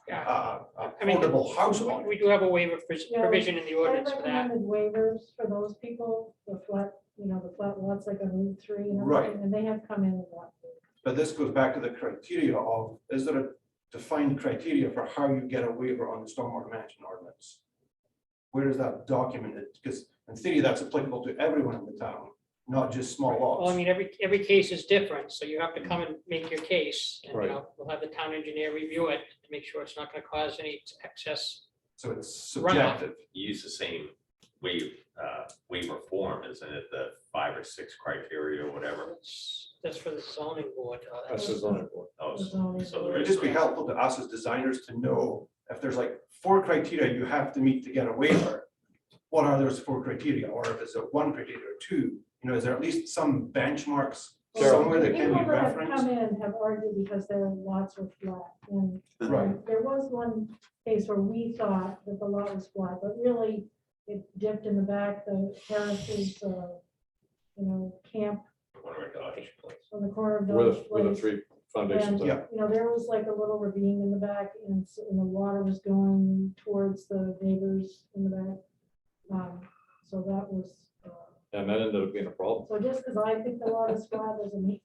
Yeah, a I mean, portable house on it. we do have a waiver Yeah, provision in the I ordinance for that. recommended waivers for those people, the flat lots like on Route 3 and Right. everything, and they have come in and got. But this goes back to the criteria of, is there a defined criteria for how you get a waiver on the stormwater management ordinance? Where is that documented? Because in theory, that's applicable to everyone in the town, not just small Well, I lots. mean, every case is different, so you have to come and make your case. And, Right. we'll have the town engineer review it to make sure it's not gonna cause any excess. So it's Runoff. subjective. Use the same waiver form, isn't it? The 5 or 6 criteria or whatever. That's for the zoning board. That's the zoning board. Oh, the zoning so board. there It'd is just be helpful to us as designers to know if there's like 4 criteria you have to meet to get a waiver. What are those 4 criteria? Or if it's a 1 criteria or 2, is there at least some benchmarks somewhere that can be People that have referenced? come in have argued because their lots were flat, and Right. there was one case where we thought that the lot was flat, but really it dipped in the back, the terraces, camp one of our Dodge place. on the corner of Where Dodge the, where the Place. 3 foundations And, are. there was like a little ravine in the back and the water was going towards the neighbors in the back. So that was, And that ended up being a problem. so just because I think the lot is flat doesn't mean.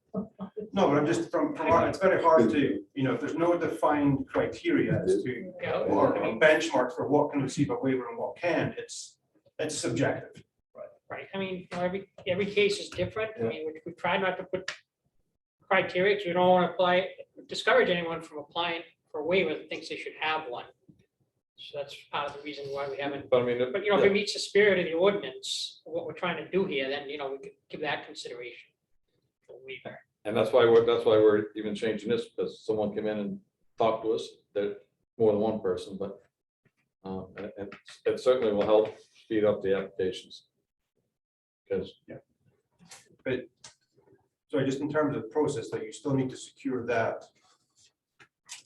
No, but I'm just it's very hard to, if there's no defined criteria as to, Yeah, or benchmarks for what can receive a waiver and what can, it's subjective. right. I mean, every case is different. I mean, we try not to put criteria, because we don't want to discourage anyone from applying for a waiver that thinks they should have one. So that's part of the reason why we haven't. But I mean, But, if it meets the spirit of the ordinance, what we're trying to do here, then, we could give that consideration. for waiver. and that's why we're even changing this, because someone came in and talked to us, that more than one person, but and it certainly will help speed up the applications. Because, So just in terms of process, that you still need to secure that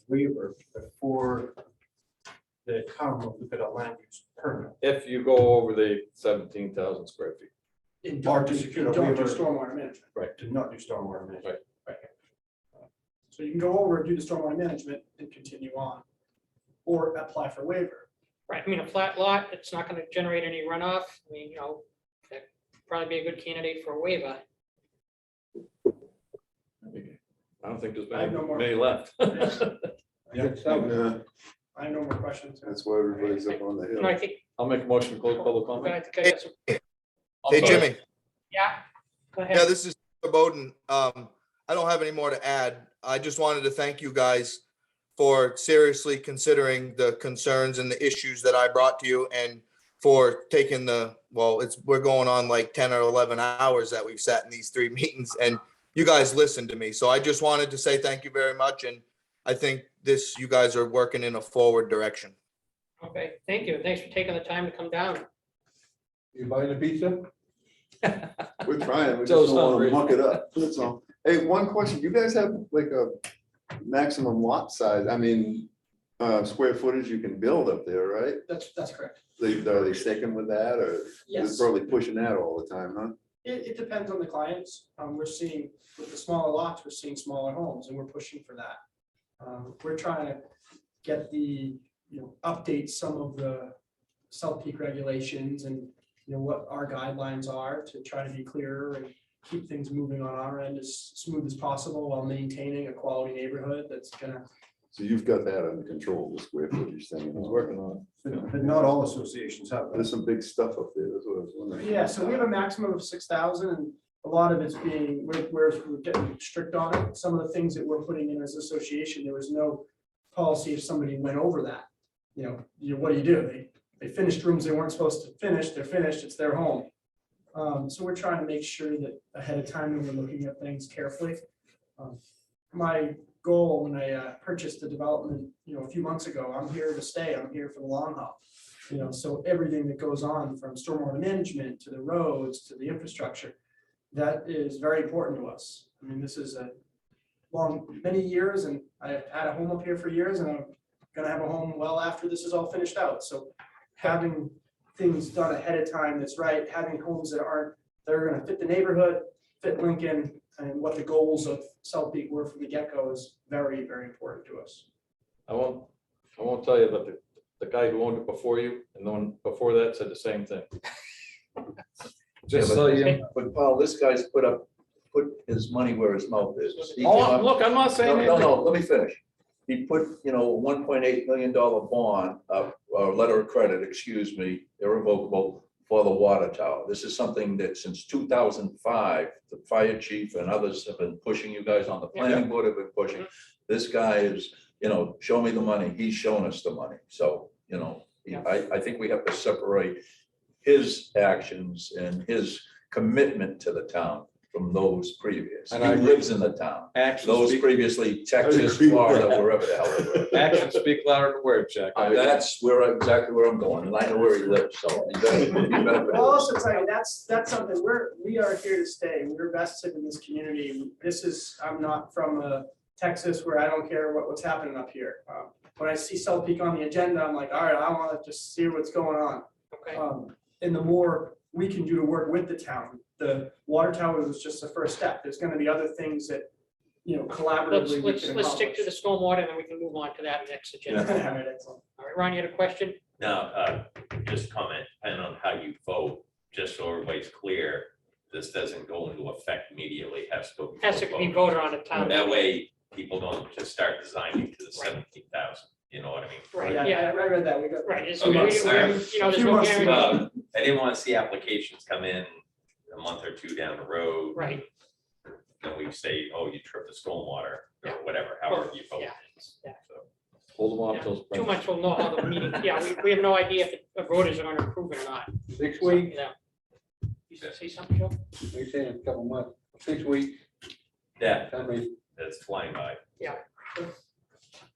waiver before the town will look at a land use permit. if you go over the 17,000 square feet, And Or don't to do, secure a and don't do waiver. stormwater management. To not do stormwater management. So you can go over and do the stormwater management and continue on. Or apply for waiver. Right, I mean, a flat lot, it's not gonna generate any runoff. I mean, that'd probably be a good candidate for a waiver. I don't think there's I have no more. many left. Yeah. So, I have no more questions. That's why everybody's up on the I hill. think, I'll make a motion to close public but comment. I think I got some, Hey, sorry. Jimmy. yeah, go Yeah, ahead. this is Mr. Bowden. I don't have any more to add. I just wanted to thank you guys for seriously considering the concerns and the issues that I brought to you and for taking we're going on like 10 or 11 hours that we've sat in these 3 meetings and you guys listened to me. So I just wanted to say thank you very much. And I think you guys are working in a forward direction. Okay, thank you. Thanks for taking the time to come down. you buying a pizza? We're trying, we just Joe's don't want hungry. to muck it up, that's all. Hey, one question, you guys have like a maximum lot size, square footage you can build up there, right? That's correct. Are they sticking with that, or they're Yes. probably pushing that all the time, huh? It depends on the clients. We're seeing, with the smaller lots, we're seeing smaller homes and we're pushing for that. We're trying to get update some of the South Peak regulations and, what our guidelines are to try to be clearer and keep things moving on our end as smooth as possible while maintaining a quality neighborhood that's gonna. So you've got that under control, the square footage thing. I was working on But not all associations have that. There's some big stuff up there, that's what I was wondering. Yeah, so we have a maximum of 6,000 and a lot of it's being, we're getting strict on it. Some of the things that we're putting in as association, there was no policy if somebody went over that. What do? They finished rooms they weren't supposed to finish, they're finished, it's their home. So we're trying to make sure that ahead of time when we're looking at things carefully. My goal when I purchased the development, a few months ago, I'm here to stay, I'm here for the long haul. So everything that goes on from stormwater management to the roads to the infrastructure, that is very important to us. This is many years and I've had a home up here for years and I've gonna have a home well after this is all finished out. So having things done ahead of time that's right, having homes that are gonna fit the neighborhood, fit Lincoln, and what the goals of South Peak were from the get-go is very, very important to us. I won't tell you, but the guy who owned it before you and the one before that said the same thing. Just so you. But Paul, this guy's put his money where his mouth is. He came Oh, up- look, I'm not saying No, anything. no, let me finish. He put, $1.8 million bond, or letter of credit, excuse me, irrevocable for the water tower. This is something that since 2005, the fire chief and others have been pushing, you guys on the planning board have been pushing. This guy is, show me the money. He's shown us the money. So, I think we have to separate his actions and his commitment to the town from those previous. He And I agree. lives in the town. Actions Those speak, previously Texas, agree with Florida, that. wherever the hell they were. actions speak louder than words, Jack. That's exactly where I'm going, and I know where he lives, so you better. I'll also tell you, that's something we are here to stay. We're vested in this community. I'm not from Texas where I don't care what's happening up here. When I see South Peak on the agenda, I'm like, all right, I want to just see what's going on. Okay, And the more we can do to work with the town, the water tower was just the first step. There's going to be other things that, collaboratively we can let's stick to the accomplish. stormwater, and then we can move on to that next agenda. All right, excellent. All right, Ron, you had a question? Now, just comment, depending on how you vote, just so everybody's clear, this doesn't go into effect immediately, has to go. before Has to be vote. voted on at town. That way, people don't just start designing to the 17,000, you know what I mean? Right, Yeah, yeah, I read that. We got. right. It's- Okay, we- sorry. there's Few no months to guarantee. I didn't want to see applications come in a month or two down the road. Right, And we say, oh, you tripped the stormwater, or Yeah. whatever, however you vote. yeah, yeah. So, Hold them off Yeah. till Too spring. much we'll know how the meeting, yeah, we have no idea if the voters are gonna approve it or not. 6 weeks, Yeah. You said say something, Joe? they say in a couple months, 6 weeks, Yeah, tell me, that's flying by. Yeah.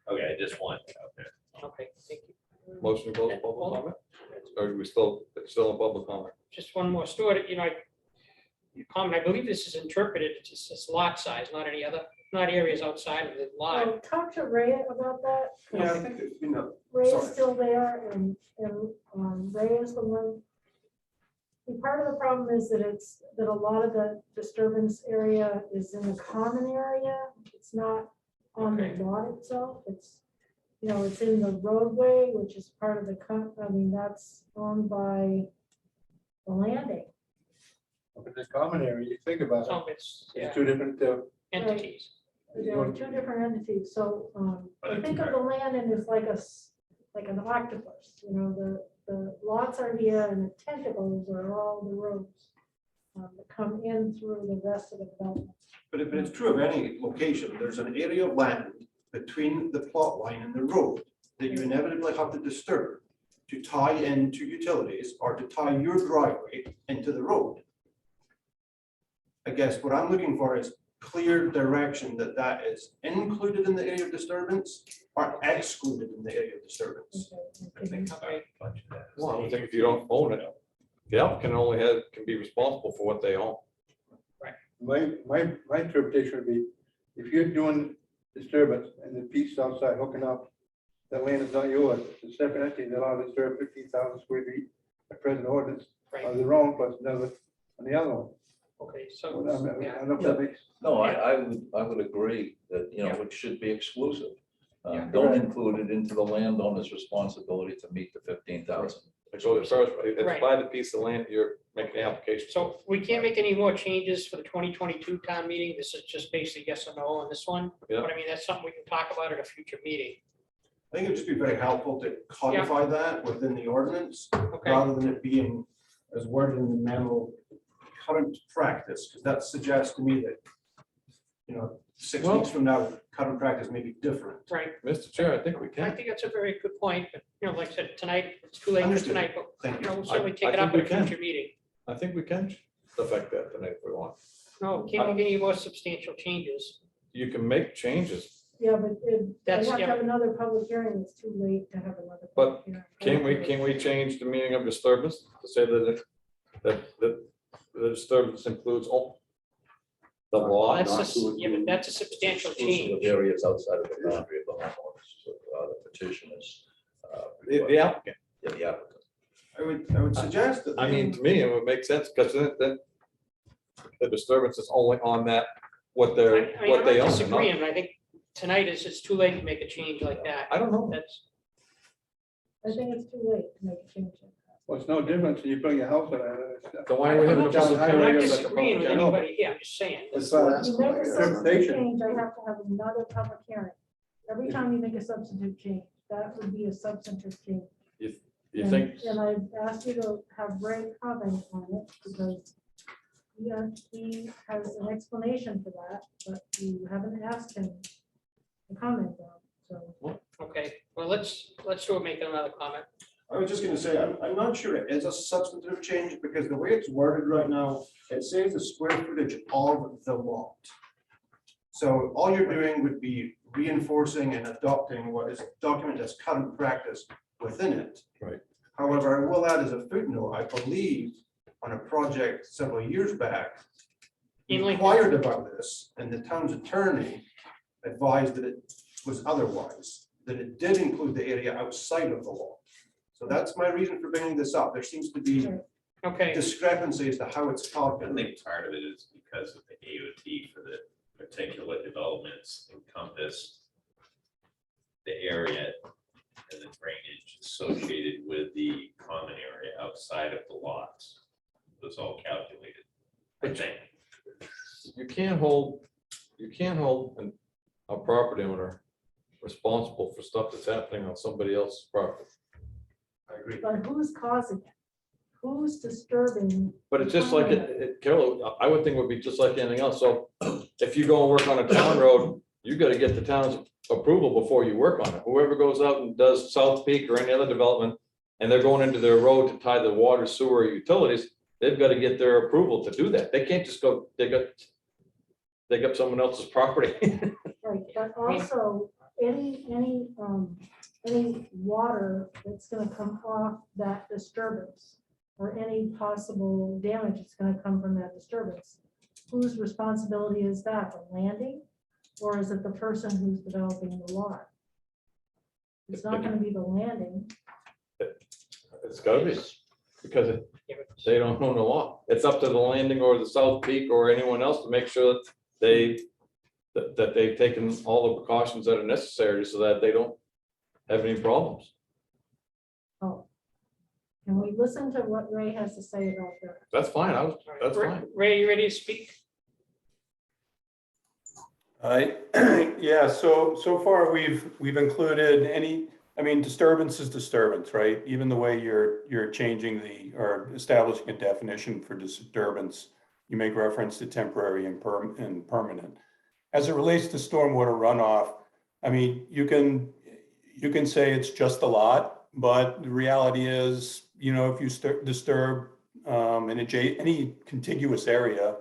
Okay, I just want it out there. Okay, thank you. Motion to close public comment? Or are we still in public comment? Just one more, Stuart, you comment, I believe this is interpreted, it's just this lot size, not any other, not areas outside of the lot. Talk to Ray about that. Yeah, I think, that, Ray is sorry. still there and Ray is the one. And part of the problem is that that a lot of the disturbance area is in the common area. It's not on the Okay. lot itself. It's in the roadway, which is part of that's owned by the landing. if it's a common area, you think about it, So it's, yeah, it's two different, entities. There are two different entities, so But I it's think of the landing as like like an octopus, the lots are here and the tentacles are all the roads that come in through the rest of the development. But it's true of any location. There's an area of land between the plot line and the road that you inevitably have to disturb to tie into utilities or to tie your driveway into the road. I guess what I'm looking for is clear direction that is included in the area of disturbance or excluded in the area of disturbance. I think about a bunch of that. Well, I think if you don't own it, the applicant can be responsible for what they own. my interpretation would be, if you're doing disturbance and the piece outside hooking up, that land is not yours, it's a separate entity that allowed to disturb 15,000 square feet at present ordinance, Right, on their own plus another on the other one. okay, I so, don't yeah, know if that makes. No, I would agree that, it should be exclusive. Yeah. Don't include it into the landowner's responsibility to meet the 15,000. It goes first, it's Right. by the piece of land you're making the application. so we can't make any more changes for the 2022 town meeting. This is just basically yes or no on this one. Yeah. But I mean, that's something we can talk about at a future meeting. I think it'd just be very helpful to codify that within the ordinance Okay, rather than it being as worded in the memo, current practice, because that suggests to me that, 6 Well- weeks from now, current practice may be different. right. Mr. Chair, I think we I can. think that's a very good point, but, like I said, tonight, it's too late for Understood. tonight, but, Thank you. we'll certainly I take it up think at a we can. future meeting. I think we can affect that tonight if we want. No, can't make any more substantial changes. You can make changes. Yeah, but they That's- have to yeah. have another public hearing. It's too late to have another. But public hearing. Can we change the meaning of disturbance to say that the disturbance includes all the law? That's a, yeah, but that's a substantial Exclusive change. of areas outside of the boundary of the homeowners, the petitioners. The applicant. Yeah, the applicant. I would suggest that. I mean, to me, it would make sense, because then the disturbance is only on that, what I they're, mean, I'm what not they own. and not- disagreeing, but I think tonight is, it's too late to make a change like that. I don't know. That's, I think it's too late to make a change. like that. Well, it's no different when you bring your house in. Then why do we have I'm a not public highway hearing? goes like a disagreeing with public hearing. anybody here, I'm just saying. That's not You asking. make a like that. substitute Interpretation. change, I have to have another public hearing. Every time you make a substitute change, that would be a substantive change. You And- think, And I asked you to have Ray comment on it because he has an explanation for that, but you haven't asked him to comment on, so. Okay, well, let's do it, make another comment. I was just gonna say, I'm not sure it is a substantive change, because the way it's worded right now, it says the square footage of the lot. So all you're doing would be reinforcing and adopting what is documented as current practice within it. Right. However, I will add as a footnote, I believe on a project several years back, In Lincoln. inquired about this, and the town's attorney advised that it was otherwise, that it did include the area outside of the law. So that's my reason for bringing this up. There seems to be Okay, discrepancy as to how it's I calculated. think part of it is because of the AOT for the particular developments encompass the area and the drainage associated with the common area outside of the lots. It was all calculated, I think. you can't hold a property owner responsible for stuff that's happening on somebody else's property. I agree. But who's causing it? Who's disturbing? But it's just like Carol, I would think it would be just like anything else. So if you go and work on a town road, you gotta get the town's approval before you work on it. Whoever goes out and does South Peak or any other development, and they're going into their road to tie the water, sewer, utilities, they've got to get their approval to do that. They can't just go dig up someone else's property. Right, but also any water that's gonna come off that disturbance or any possible damage that's gonna come from that disturbance, whose responsibility is that, the landing? Or is it the person who's developing the lot? It's not gonna be the landing. It's gotta be, because they don't own the law. It's up to the landing or the South Peak or anyone else to make sure that they've taken all the precautions that are necessary so that they don't have any problems. Oh. Can we listen to what Ray has to say about that? That's fine, that's fine. Ray, you ready to speak? Yeah, so far we've included disturbance is disturbance, right? Even the way you're changing or establishing a definition for disturbance, you make reference to temporary and permanent. As it relates to stormwater runoff, I mean, you can say it's just a lot, but the reality is, if you disturb any contiguous area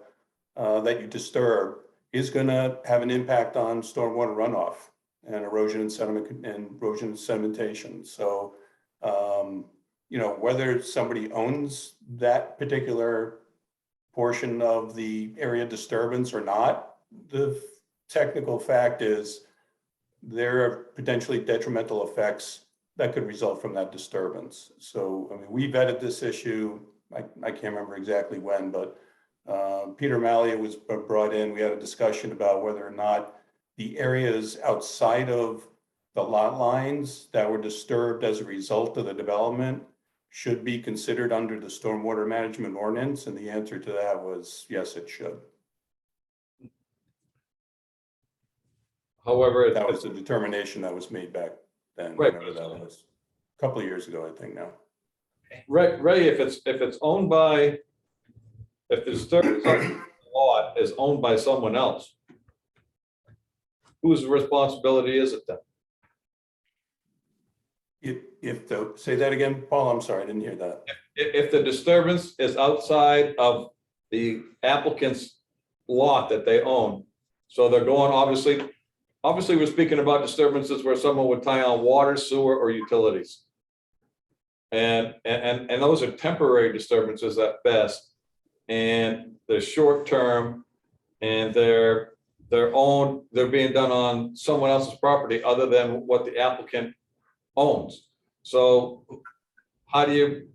that you disturb is going to have an impact on stormwater runoff and erosion and sedimentation. So, whether somebody owns that particular portion of the area disturbance or not, the technical fact is there are potentially detrimental effects that could result from that disturbance. So, I mean, we vetted this issue, I can't remember exactly when, but Peter Malia was brought in. We had a discussion about whether or not the areas outside of the lot lines that were disturbed as a result of the development should be considered under the stormwater management ordinance. And the answer to that was, yes, it should. However, That was the determination that was made back then. Right. Whenever that was, a couple of years ago, I think now. Ray, if it's owned by, if the disturbance lot is owned by someone else, whose responsibility is it then? Say that again, Paul, I'm sorry, I didn't hear that. If the disturbance is outside of the applicant's lot that they own, so they're going, obviously we're speaking about disturbances where someone would tie on water, sewer, or utilities. And those are temporary disturbances at best, and they're short term, and they're being done on someone else's property other than what the applicant owns. So how do you,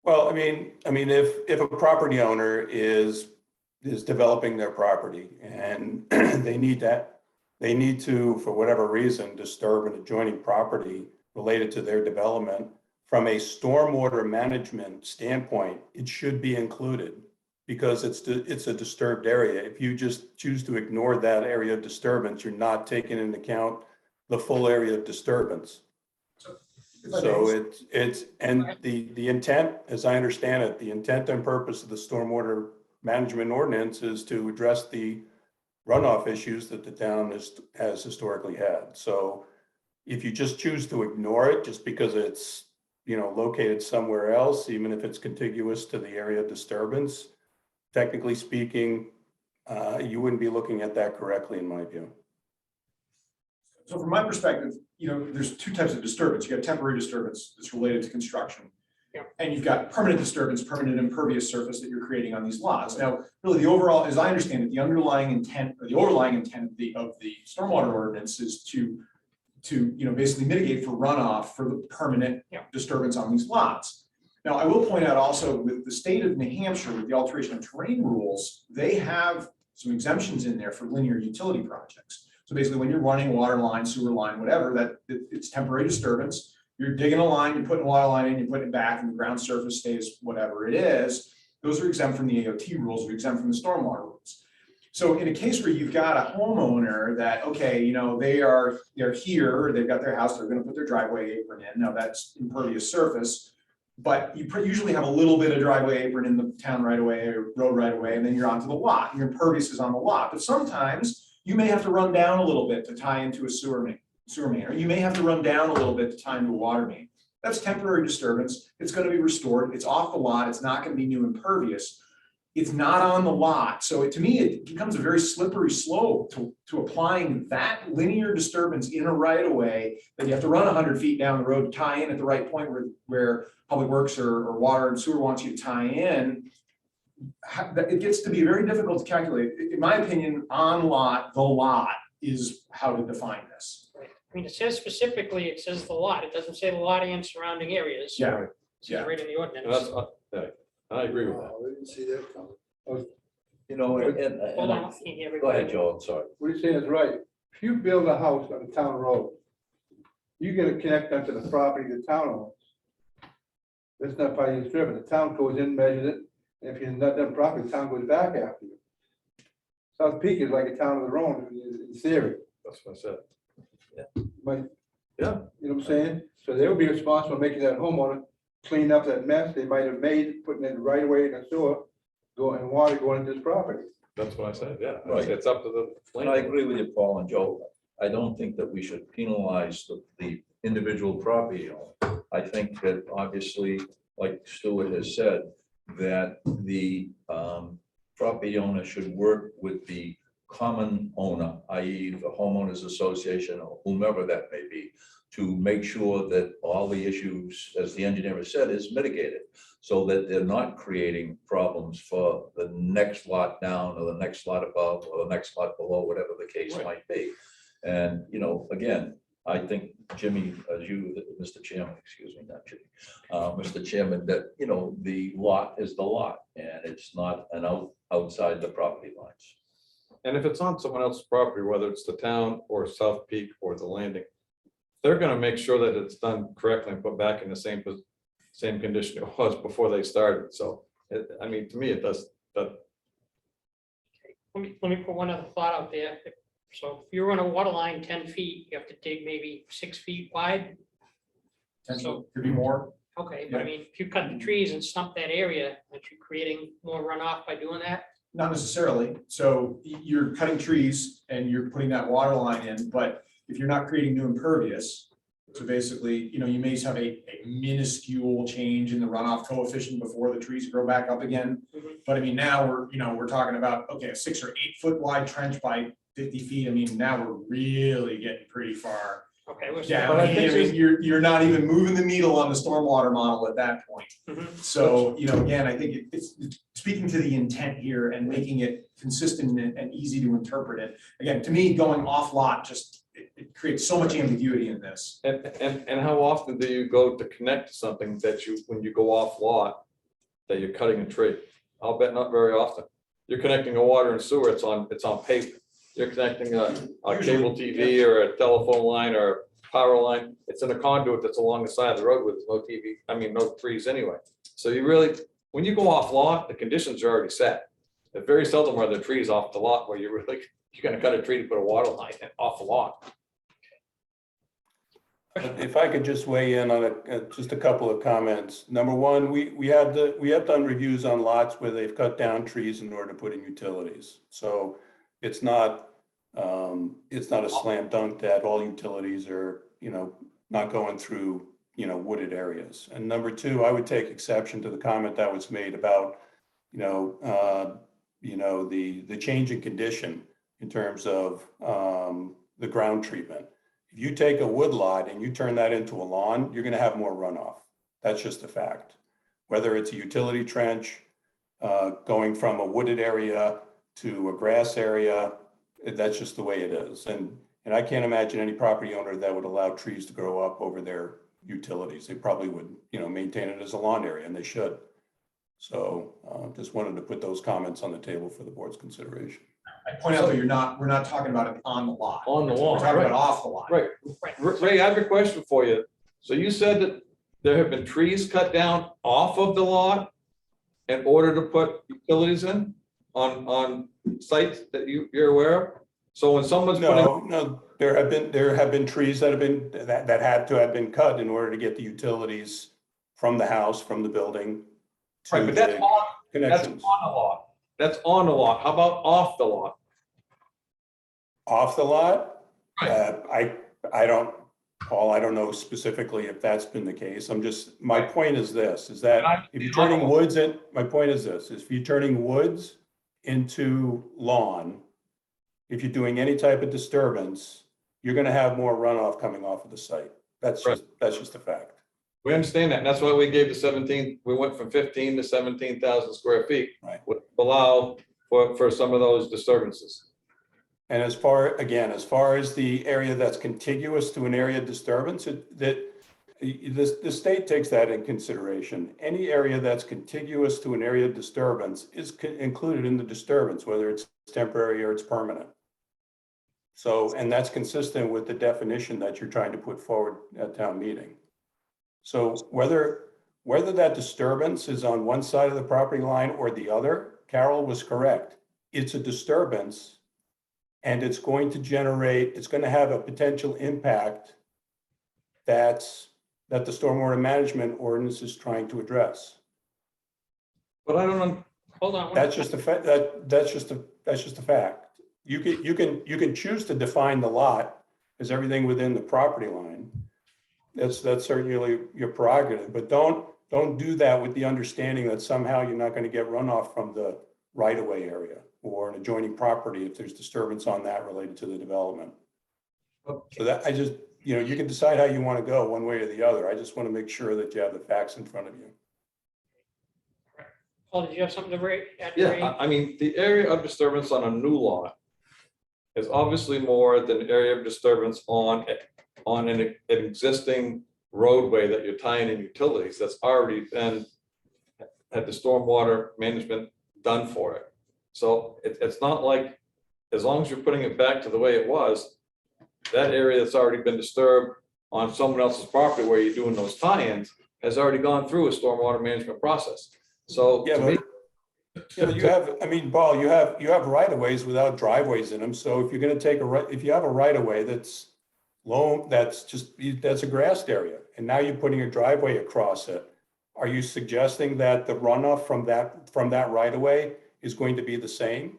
Well, I mean, if a property owner is developing their property and they need to, for whatever reason, disturb an adjoining property related to their development, from a stormwater management standpoint, it should be included because it's a disturbed area. If you just choose to ignore that area of disturbance, you're not taking into account the full area of disturbance. So it's, and the intent, as I understand it, the intent and purpose of the stormwater management ordinance is to address the runoff issues that the town has historically had. So if you just choose to ignore it just because it's, located somewhere else, even if it's contiguous to the area of disturbance, technically speaking, you wouldn't be looking at that correctly, in my view. So from my perspective, there's two types of disturbance. You got temporary disturbance that's related to construction. Yeah. And you've got permanent disturbance, permanent impervious surface that you're creating on these lots. Now, really the overall, as I understand it, the underlying intent or the overlying intent of the stormwater ordinance is to basically mitigate for runoff for the permanent disturbance on these lots. Now, I will point out also with the state of New Hampshire, with the alteration of terrain rules, they have some exemptions in there for linear utility projects. So basically when you're running water line, sewer line, whatever, it's temporary disturbance. You're digging a line, you're putting water line in, you're putting it back and the ground surface stays whatever it is. Those are exempt from the AOT rules, are exempt from the stormwater rules. So in a case where you've got a homeowner that, okay, they're here, they've got their house, they're gonna put their driveway apron in. Now that's impervious surface, but you usually have a little bit of driveway apron in the town right away or road right away, and then you're onto the lot. Your impervious is on the lot, but sometimes you may have to run down a little bit to tie into a sewer main, or you may have to run down a little bit to tie into a water main. That's temporary disturbance. It's going to be restored. It's off the lot. It's not going to be new impervious. It's not on the lot. So to me, it becomes a very slippery slope to applying that linear disturbance in a right of way that you have to run 100 feet down the road to tie in at the right point where Public Works or water and sewer wants you to tie in. It gets to be very difficult to calculate. In my opinion, on lot, the lot is how to define this. I mean, it says specifically, it says the lot. It doesn't say the lot and surrounding areas. Yeah. It says right in the ordinance. that's, I agree with that. Oh, we didn't see that coming. Hold on, I can't hear Go ahead, everybody. Joe, I'm sorry. What you're saying is right. If you build a house on a town road, you gotta connect onto the property the town owns. That's not part of your disturbance. The town goes in, measures it, and if you're not done properly, the town goes back after you. South Peak is like a town of their own in theory. That's what I said. But, Yeah. you know what I'm saying? So they would be responsible for making that homeowner clean up that mess they might have made, putting it right away in the sewer, and water going into this property. That's what I said, yeah. Right. It's up to the. And I agree with you, Paul and Joe. I don't think that we should penalize the individual property owner. I think that obviously, like Stuart has said, that the property owner should work with the common owner, i.e. the homeowners association or whomever that may be, to make sure that all the issues, as the engineer has said, is mitigated so that they're not creating problems for the next lot down or the next lot above or the next lot below, whatever the case might be. And, again, I think Jimmy, as you, Mr. Chairman, excuse me, not Jimmy, Mr. Chairman, that, the lot is the lot and it's not outside the property lines. And if it's on someone else's property, whether it's the town or South Peak or the landing, they're gonna make sure that it's done correctly and put back in the same condition it was before they started. So, to me, it does, that, Let me put one other thought out there. So if you're on a water line 10 feet, you have to dig maybe 6 feet wide. Potentially, could be more. Okay, but I mean, if you cut the trees and stump that area, aren't you creating more runoff by doing that? Not necessarily. So you're cutting trees and you're putting that water line in, but if you're not creating new impervious, so basically, you may have a minuscule change in the runoff coefficient before the trees grow back up again. Mhm. But I mean, now we're talking about, okay, a 6 or 8 foot wide trench by 50 feet. I mean, now we're really getting pretty far Okay. we're- down. But I I think mean, you're not even moving the needle on the stormwater model at that point. Mhm. So, again, I think it's speaking to the intent here and making it consistent and easy to interpret it. Again, to me, going off lot just it creates so much ambiguity in this. And how often do you go to connect to something that you, when you go off lot, that you're cutting a tree? I'll bet not very often. You're connecting a water and sewer, it's on pavement. You're connecting a cable TV or a telephone line or a power line. It's in a conduit that's along the side of the road with no TV, no trees anyway. So you really, when you go off lot, the conditions are already set. But very seldom are there trees off the lot where you're gonna cut a tree to put a water line off the lot. If I could just weigh in on just a couple of comments. Number one, we have done reviews on lots where they've cut down trees in order to put in utilities. So it's not a slam dunk that all utilities are, not going through, wooded areas. And number two, I would take exception to the comment that was made about, the change in condition in terms of the ground treatment. If you take a wood lot and you turn that into a lawn, you're gonna have more runoff. That's just a fact. Whether it's a utility trench, going from a wooded area to a grass area, that's just the way it is. And I can't imagine any property owner that would allow trees to grow up over their utilities. They probably would, maintain it as a lawn area, and they should. So just wanted to put those comments on the table for the board's consideration. I point out that we're not talking about it on the lot. On the lawn, We're talking right. about off the lot. Right. Ray, I have a question for you. So you said that there have been trees cut down off of the lot in order to put utilities in on sites that you're aware of? So when someone's putting. No, there have been trees that had to have been cut in order to get the utilities from the house, from the building. Right, but that's on the lot. That's on the lot. How about off the lot? Off the lot? Right. I don't know specifically if that's been the case. My point is this, is that if you're turning woods if you're turning woods into lawn, if you're doing any type of disturbance, you're gonna have more runoff coming off of the site. That's just a fact. We understand that. And that's why we gave the 17, we went from 15 to 17,000 square feet. Right. Would allow for some of those disturbances. And as far as the area that's contiguous to an area of disturbance, the state takes that in consideration. Any area that's contiguous to an area of disturbance is included in the disturbance, whether it's temporary or it's permanent. So, and that's consistent with the definition that you're trying to put forward at town meeting. So whether that disturbance is on one side of the property line or the other, Carol was correct. It's a disturbance, and it's going to have a potential impact that the stormwater management ordinance is trying to address. But I don't know. Hold on. That's just a fact. That's just a fact. You can choose to define the lot as everything within the property line. That's certainly your prerogative, but don't do that with the understanding that somehow you're not going to get runoff from the right-of-way area or an adjoining property if there's disturbance on that related to the development. So that you can decide how you want to go one way or the other. I just want to make sure that you have the facts in front of you. Paul, did you have something to add? Yeah, I mean, the area of disturbance on a new lot is obviously more than the area of disturbance on an existing roadway that you're tying in utilities that's already been had the stormwater management done for it. So it's not like, as long as you're putting it back to the way it was, that area that's already been disturbed on someone else's property where you're doing those tie-ins has already gone through a stormwater management process. So Yeah, to me, Paul, you have right-of-ways without driveways in them. So if you're going to if you have a right-of-way that's low, that's a grassed area, and now you're putting a driveway across it, are you suggesting that the runoff from that right-of-way is going to be the same?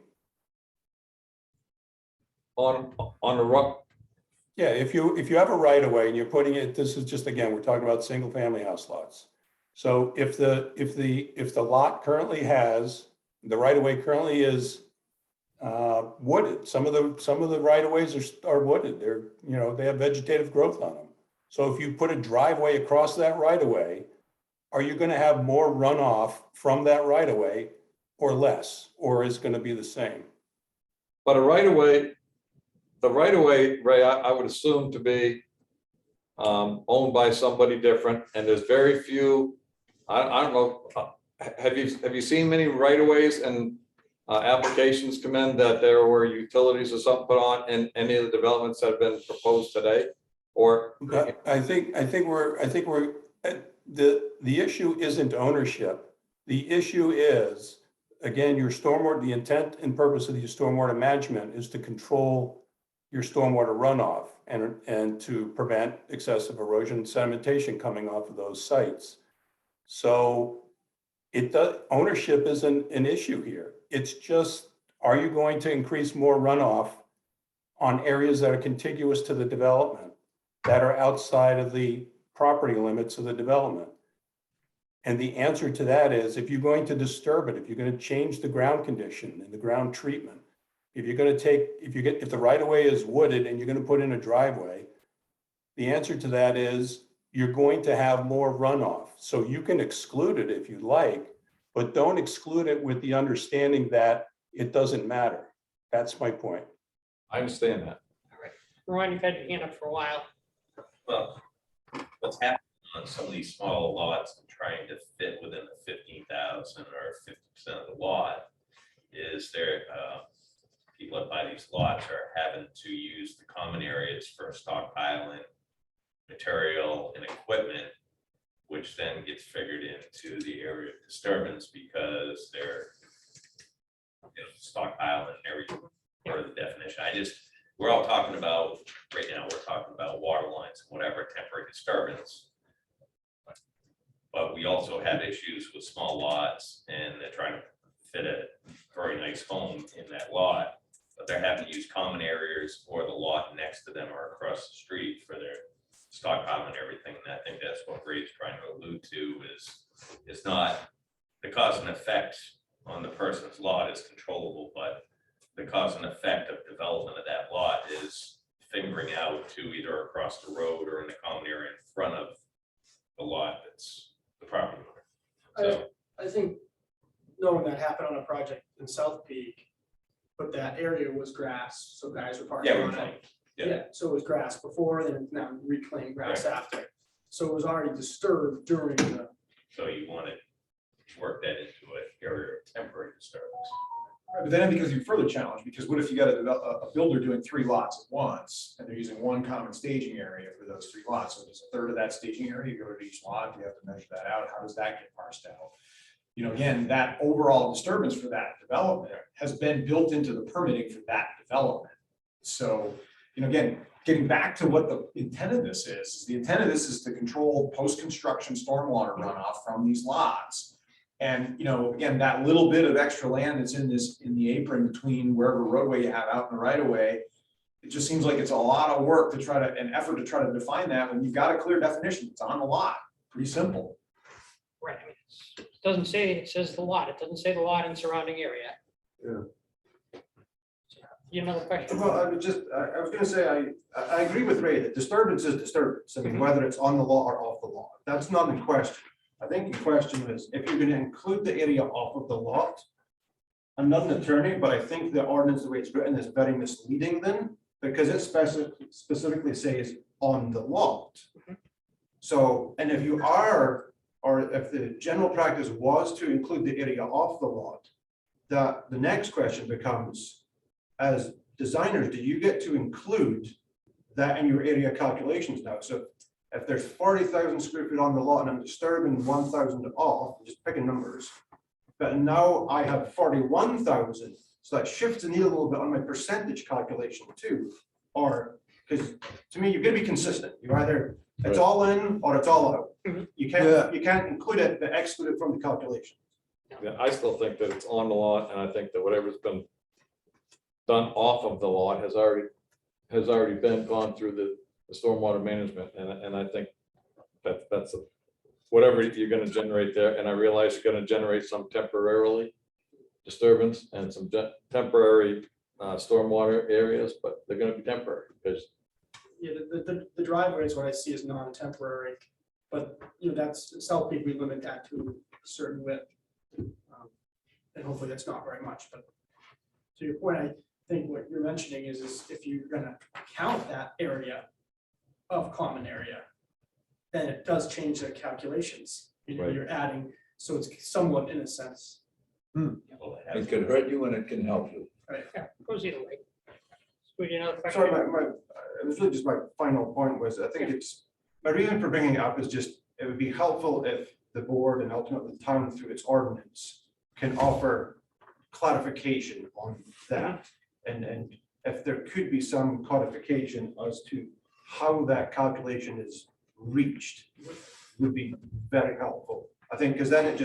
on the rock, Yeah, if you have a right-of-way and you're putting it, this is just, again, we're talking about single-family house lots. So if the lot currently has, the right-of-way currently is wooded, some of the right-of-ways are wooded. They have vegetative growth on them. So if you put a driveway across that right-of-way, are you going to have more runoff from that right-of-way or less, or is it going to be the same? but a right of way, the right of way, Ray, I would assume to be owned by somebody different, and there's very few, I don't know, have you seen many right of ways and applications come in that there were utilities or something put on in any of the developments that have been proposed today? Or, I think we're, the issue isn't ownership. The issue is, again, your stormwater, the intent and purpose of the stormwater management is to control your stormwater runoff and to prevent excessive erosion and sedimentation coming off of those sites. So ownership isn't an issue here. It's just, are you going to increase more runoff on areas that are contiguous to the development, that are outside of the property limits of the development? And the answer to that is, if you're going to disturb it, if you're going to change the ground condition and the ground treatment, if you're going to take, if the right of way is wooded and you're going to put in a driveway, the answer to that is you're going to have more runoff. So you can exclude it if you like, but don't exclude it with the understanding that it doesn't matter. That's my point. I understand that. All right, Ron, you've had your hand up for a while. Well, what's happening on some of these small lots and trying to fit within the 15,000 or 50% of the lot is there, people that buy these lots are having to use the common areas for stockpiling material and equipment, which then gets figured into the area of disturbance because they're stockpiling every part of the definition. We're all talking about, right now, we're talking about water lines, whatever, temporary disturbance. But we also have issues with small lots and they're trying to fit a very nice home in that lot. But they're having to use common areas or the lot next to them or across the street for their stockpile and everything. And I think that's what Ray's trying to allude to is not the cause and effect on the person's lot is controllable, but the cause and effect of development of that lot is fingering out to either across the road or in the common area in front of the lot that's the property owner. So I think knowing that happened on a project in South Peak, but that area was grass, so guys were parking yeah, on we're fine. it. Yeah. Yeah, so it was grass before, then it's now reclaimed grass after. So it was already disturbed during the. So you want to work that into an area of temporary disturbance. Right, but then it becomes even further challenge, because what if you got a builder doing 3 lots at once, and they're using one common staging area for those 3 lots? So does a third of that staging area go to each lot? You have to measure that out. How does that get parsed out? You know, again, that overall disturbance for that development has been built into the permitting for that development. So, you know, again, getting back to what the intent of this is the intent of this is to control post-construction stormwater runoff from these lots. And, you know, again, that little bit of extra land that's in the apron between wherever roadway you have out in the right of way, it just seems like it's a lot of work to try to, an effort to try to define that when you've got a clear definition. It's on the lot, pretty simple. Right, I mean, it doesn't say, it says the lot, it doesn't say the lot and surrounding area. Yeah. You have another question? Well, I was gonna say, I agree with Ray that disturbance is disturbance. I mean, whether it's on the law or off the law, that's not in question. I think the question is, if you're gonna include the area off of the lot, I'm not an attorney, but I think the ordinance, the way it's written, is very misleading then, because it specifically says on the lot. So, and if you are, or if the general practice was to include the area off the lot, that the next question becomes, as designers, do you get to include that in your area calculations now? So if there's 40,000 square feet on the lot and I'm disturbing 1,000 off, just picking numbers, but now I have 41,000, so that shifts the needle a little bit on my percentage calculation too. Or, because to me, you're gonna be consistent. You either, it's all in or it's all out. You can't include it, but exclude it from the calculation. Yeah, I still think that it's on the lot, and I think that whatever's been done off of the lot has already been gone through the stormwater management, and I think that's whatever you're gonna generate there, and I realize you're gonna generate some temporarily disturbance and some temporary stormwater areas, but they're gonna be temporary, because Yeah, the driveway is what I see as non-temporary, but you know, that's South Peak, we limit that to a certain width. And hopefully that's not very much, but to your point, think what you're mentioning is if you're gonna count that area of common area, then it does change the calculations. You know, Right. you're adding, so it's somewhat in a sense. It can hurt you and it can help you. Yeah, goes either way. Would you know the Sorry, question? it was really just my final point was, I think it's, my reason for bringing it up is just, it would be helpful if the board and ultimately the town through its ordinance can offer clarification on that. And if there could be some codification as to how that calculation is reached, would be very helpful. I think, because then it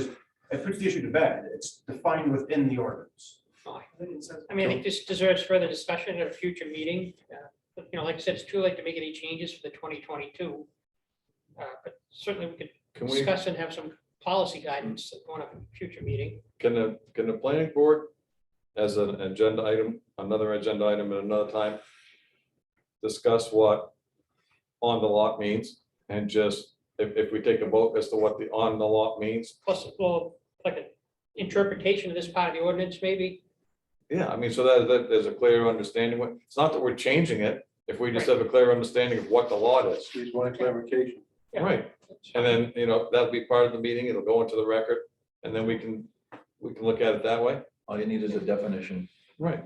puts the issue to bed. It's defined within the ordinance. I mean, I think this deserves further discussion at a future meeting. But, you know, like I said, it's too late to make any changes for the 2022. But certainly we could Can we, discuss and have some policy guidance on a future meeting. can the planning board, as an agenda item, another agenda item at another time, discuss what on the lot means, and just, if we take a vote as to what the on the lot means? Plus, well, like an interpretation of this part of the ordinance, maybe. Yeah, I mean, so that there's a clear understanding. It's not that we're changing it, if we just have a clear understanding of what the lot is. Just one clarification. Yeah. Right, and then, you know, that'll be part of the meeting, it'll go into the record, and then we can look at it that way. All you need is a definition. Right.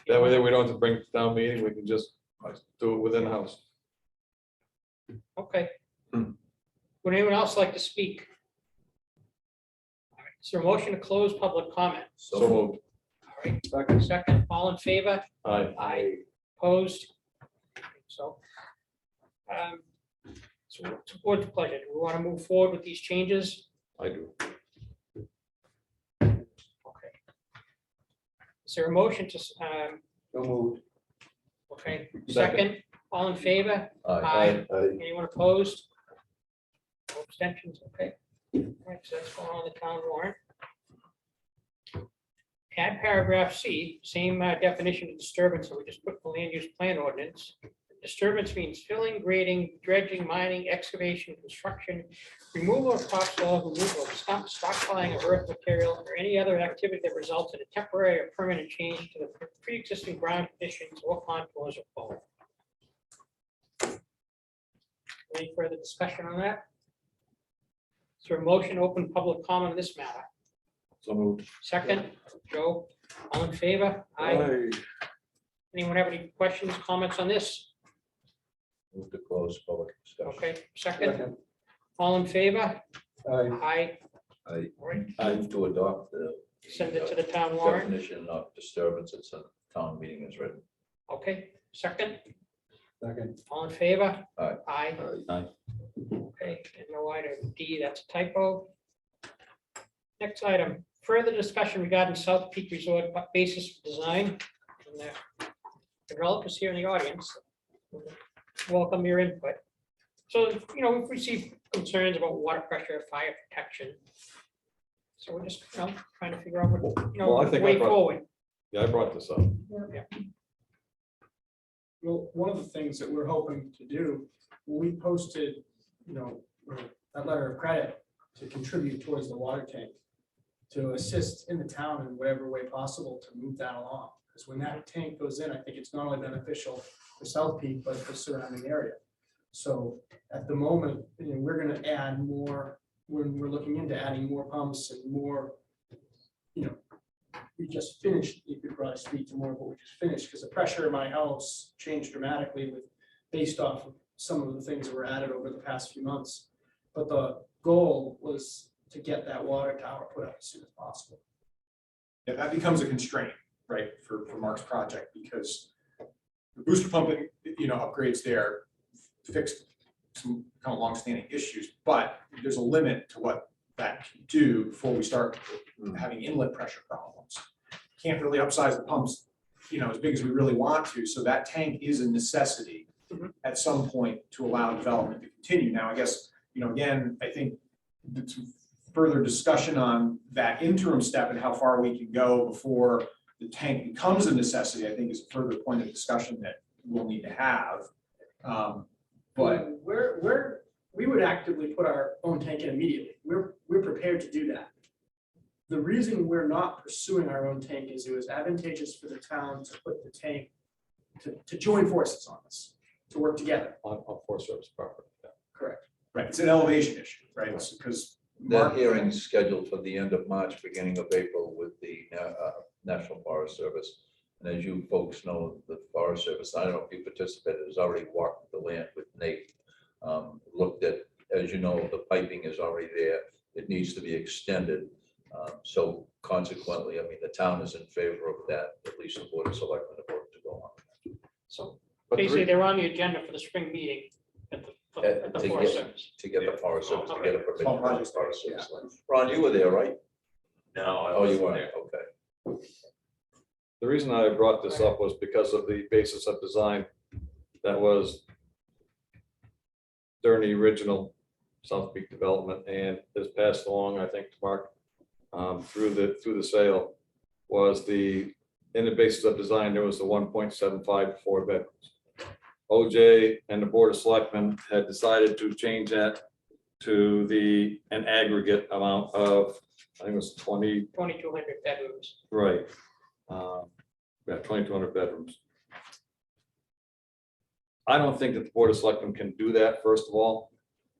That way, we don't have to bring it to town meeting, we can just do it within the house. Okay. Would anyone else like to speak? All right, is there a motion to close public comment? So moved. All right, second, all in favor? Aye. Aye. Opposed? So. So it's the board's pleasure. Do we want to move forward with these changes? I do. Okay. Is there a motion to, So moved. okay, Second. second, all in favor? Aye. Anyone opposed? No abstentions, okay. All right, so that's going on the town warrant. Add paragraph C, same definition of disturbance, so we just put the land use plan ordinance. Disturbance means filling, grading, dredging, mining, excavation, construction, removal of topsoil, removal of stump, stockpiling of earth material, or any other activity that results in a temporary or permanent change to the pre-existing ground conditions or contours of both. Any further discussion on that? Is there a motion to open public comment on this matter? So moved. Second, Joe, all in favor? Aye. Anyone have any questions, comments on this? Move to close public discussion. Okay, second, all in favor? Aye. Aye. I All right, move to adopt the send it to the town warrant. definition of disturbance. It's a town meeting is written. Okay, second, Second. all in favor? Aye. Aye. Aye. Okay, and no item D, that's a typo. Next item, further discussion regarding South Peak Resort basis for design. And the developers here in the audience. Welcome your input. So, you know, we've received concerns about water pressure, fire protection. So we're just, you know, trying to figure out what, you know, Well, I think I way brought- forward. Yeah, I brought this up. Well, one of the things that we're hoping to do, when we posted, you know, that letter of credit to contribute towards the water tank, to assist in the town in whatever way possible to move that along. Because when that tank goes in, I think it's not only beneficial for South Peak, but for surrounding area. So at the moment, you know, we're gonna add more, we're looking into adding more pumps and more, you know, we just finished, you could probably speak to more of what we just finished, because the pressure in my house changed dramatically with, based off of some of the things that were added over the past few months. But the goal was to get that water tower put up as soon as possible. Yeah, that becomes a constraint, right, for Mark's project, because the booster pumping, you know, upgrades there fixed some kind of longstanding issues, but there's a limit to what that can do before we start having inlet pressure problems. Can't really upsize the pumps, you know, as big as we really want to, so that tank is a necessity at some point to allow development to continue. Now, I guess, you know, again, I think it's further discussion on that interim step and how far we can go before the tank becomes a necessity, I think is a further point of discussion that we'll need to have. But we would actively put our own tank in immediately. We're prepared to do that. the reason we're not pursuing our own tank is it was advantageous for the town to put the tank, to join forces on this, to work together. On Forest Service property. Yeah. Correct. Right, it's an elevation issue, right? Because That hearing is scheduled for the end of March, beginning of April with the National Forest Service. And as you folks know, the Forest Service, I don't know if you participated, has already walked the land with Nate. Looked at, as you know, the piping is already there. It needs to be extended. So consequently, I mean, the town is in favor of that, at least the Board of Selectmen have worked to go on. So But the basically, re- they're on the agenda for the spring meeting at the To Forest get- Service. To get the Forest Service, to get a permit Small from the projects, Forest yeah. Service. Ron, you were there, right? No, I Oh, you wasn't weren't, there. okay. The reason I brought this up was because of the basis of design that was during the original South Peak development and is passed along, I think, to Mark, through the sale, was in the basis of design, there was the 1.75 4 bedrooms. OJ and the Board of Selectmen had decided to change that to an aggregate amount of, I think it was 20, 2,200 bedrooms. right. Yeah, 2,200 bedrooms. I don't think that the Board of Selectmen can do that, first of all.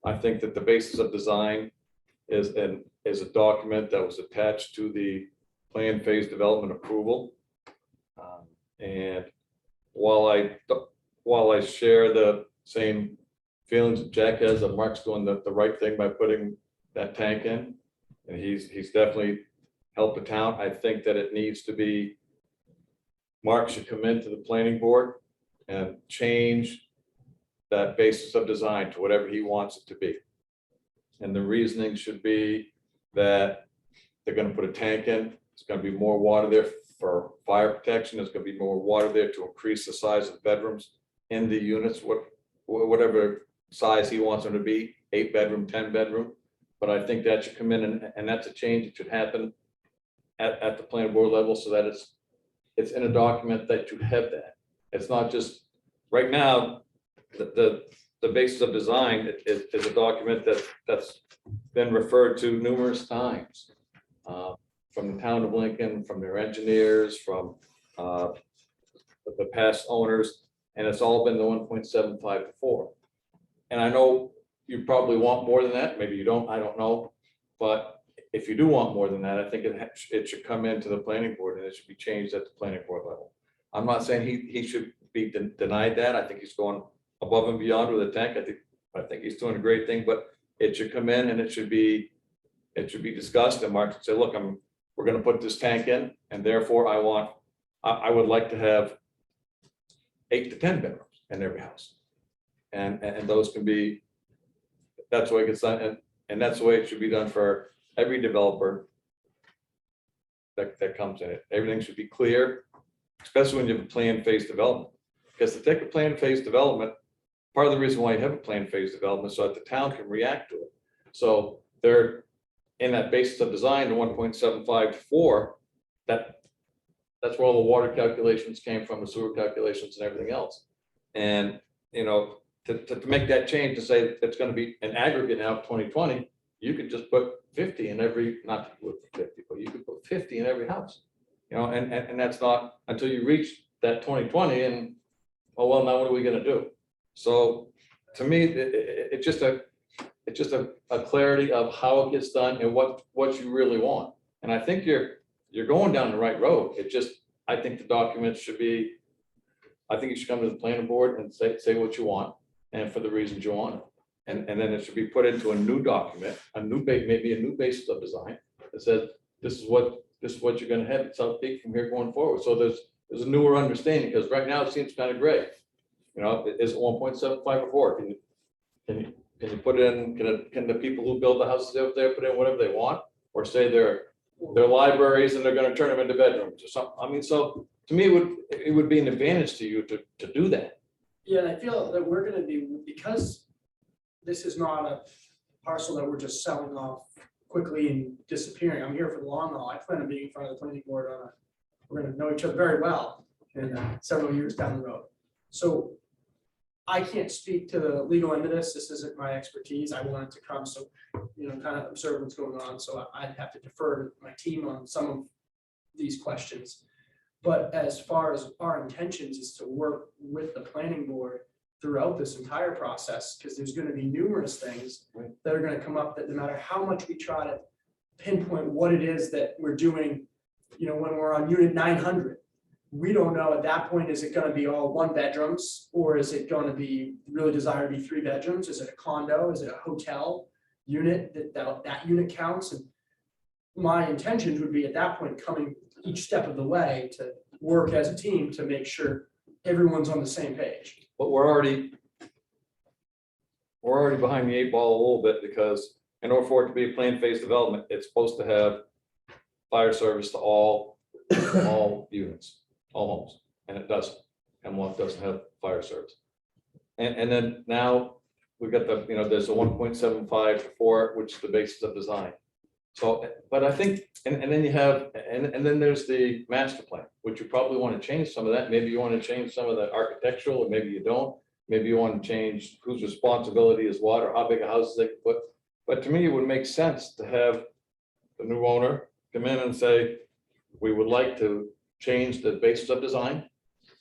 I think that the basis of design is a document that was attached to the plan phase development approval. And while I share the same feelings that Jack has, that Mark's doing the right thing by putting that tank in, and he's definitely helped the town, I think that it needs to be, Mark should come into the planning board and change that basis of design to whatever he wants it to be. And the reasoning should be that they're gonna put a tank in, there's gonna be more water there for fire protection, there's gonna be more water there to increase the size of bedrooms in the units, whatever size he wants them to be, 8-bedroom, 10-bedroom. But I think that should come in, and that's a change that should happen at the planning board level, so that it's in a document that you have that. It's not just, right now, the basis of design is a document that's been referred to numerous times. From the town of Lincoln, from their engineers, from the past owners, and it's all been the 1.75 to 4. And I know you probably want more than that, maybe you don't, I don't know. But if you do want more than that, I think it should come into the planning board and it should be changed at the planning board level. I'm not saying he should be denied that. I think he's going above and beyond with the tank. I think he's doing a great thing, but it should come in and it should be discussed, and Mark should say, look, we're gonna put this tank in, and therefore I would like to have 8 to 10 bedrooms in every house. And those can be, that's the way it gets done, and that's the way it should be done for every developer that comes in it. Everything should be clear, especially when you have a planned phase development. Because to take a planned phase development, part of the reason why you have a planned phase development is so that the town can react to it. So they're in that basis of design, the 1.75 to 4, that's where all the water calculations came from, the sewer calculations and everything else. And, you know, to make that change, to say it's gonna be an aggregate now of 2020, you could just put 50 in every, not to put 50, but you could put 50 in every house. You know, and that's not until you reach that 2020 and, oh, well, now what are we gonna do? So to me, it's just a clarity of how it gets done and what you really want. And I think you're going down the right road. It just, I think the documents should be, I think you should come to the planning board and say what you want and for the reasons you want it. And then it should be put into a new document, maybe a new basis of design that says, this is what you're gonna have at South Peak from here going forward. So there's a newer understanding, because right now it seems kind of gray. You know, is it 1.75 or 4? Can you put in, can the people who build the houses out there put in whatever they want? Or say they're libraries and they're gonna turn them into bedrooms or something? I mean, so to me, it would be an advantage to you to do that. Yeah, and I feel that we're gonna be, because this is not a parcel that we're just selling off quickly and disappearing. I'm here for the long haul. I plan on being in front of the planning board we're gonna know each other very well in several years down the road. So I can't speak to the legal end of this. This isn't my expertise. I wanted to come, so, kind of observe what's going on. So I'd have to defer to my team on some of these questions. But as far as our intentions is to work with the planning board throughout this entire process, because there's going to be numerous things that are going to come up that no matter how much we try to pinpoint what it is that we're doing, when we're on unit 900, we don't know at that point, is it going to be all 1 bedrooms, or is it going to be really desired to be 3 bedrooms? Is it a condo? Is it a hotel unit that unit counts? And my intentions would be at that point, coming each step of the way to work as a team to make sure everyone's on the same page. But we're already behind the 8 ball a little bit, because in order for it to be a planned phase development, it's supposed to have fire service to all units, all homes, and it doesn't. Hemlock doesn't have fire service. And then now we've got there's a 1.75 for it, which is the basis of design. So, but I think, and then you have, and then there's the master plan, which you probably want to change some of that. Maybe you want to change some of the architectural, or maybe you don't. Maybe you want to change whose responsibility is what, or how big a house they can put. But to me, it would make sense to have the new owner come in and say, we would like to change the basis of design,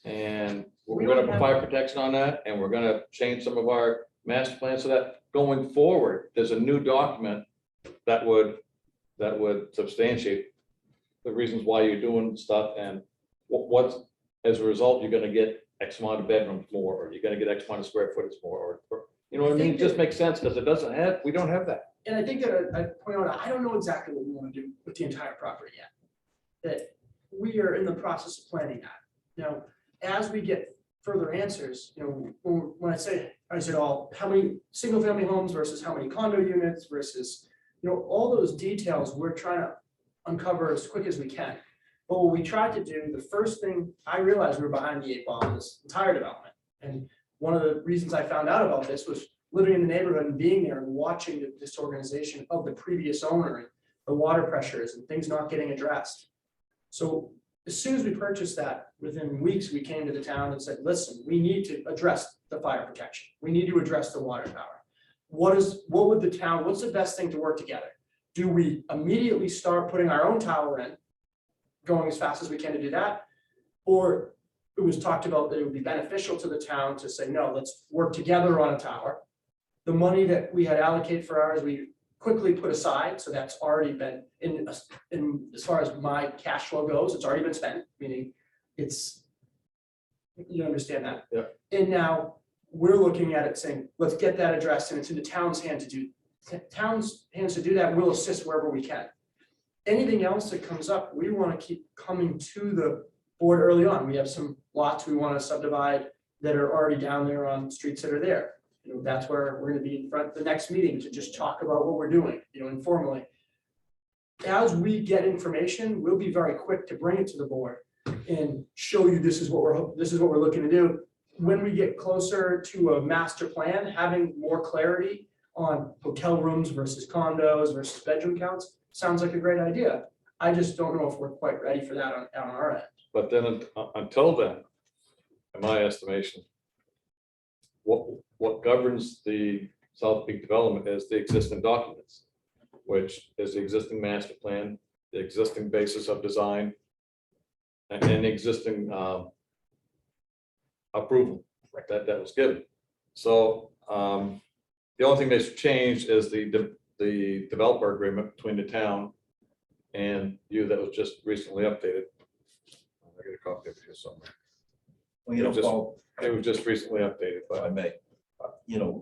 and we're going to put fire protection on that, and we're going to change some of our master plan, so that going forward, there's a new document that would substantiate the reasons why you're doing stuff, and what as a result, you're going to get X amount of bedrooms more, or you're going to get X amount of square footage more, or you know what I mean? It just makes sense, because we don't have that. And I think that I point out, I don't know exactly what we want to do with the entire property yet. That we are in the process of planning that. Now, as we get further answers, when I said how many single family homes versus how many condo units versus, all those details we're trying to uncover as quick as we can. But what we tried to do, the first thing I realized we were behind the 8 ball in this entire development. And one of the reasons I found out about this was living in the neighborhood and being there and watching the disorganization of the previous owner and the water pressures and things not getting addressed. So as soon as we purchased that, within weeks, we came to the town and said, listen, we need to address the fire protection. We need to address the water tower. What's the best thing to work together? Do we immediately start putting our own tower in, going as fast as we can to do that? Or it was talked about that it would be beneficial to the town to say, no, let's work together on a tower. The money that we had allocated for ours, we quickly put aside, so that's already been in as far as my cash flow goes, it's already been spent, meaning you understand that. Yeah. And now we're looking at it saying, let's get that addressed, and it's in the town's hands to do that. We'll assist wherever we can. Anything else that comes up, we want to keep coming to the board early on. We have some lots we want to subdivide that are already down there on streets that are there. That's where we're going to be in front of the next meeting to just talk about what we're doing, informally. As we get information, we'll be very quick to bring it to the board and show you this is what we're looking to do. When we get closer to a master plan, having more clarity on hotel rooms versus condos versus bedroom counts sounds like a great idea. I just don't know if we're quite ready for that on our end. But then until then, in my estimation, what governs the South Peak development is the existing documents, which is the existing master plan, the existing basis of design, and the existing approval that was given. So the only thing that's changed is the developer agreement between the town and you that was just recently updated. I got a copy of it here somewhere. Well, Paul, It was just recently updated, if I but may,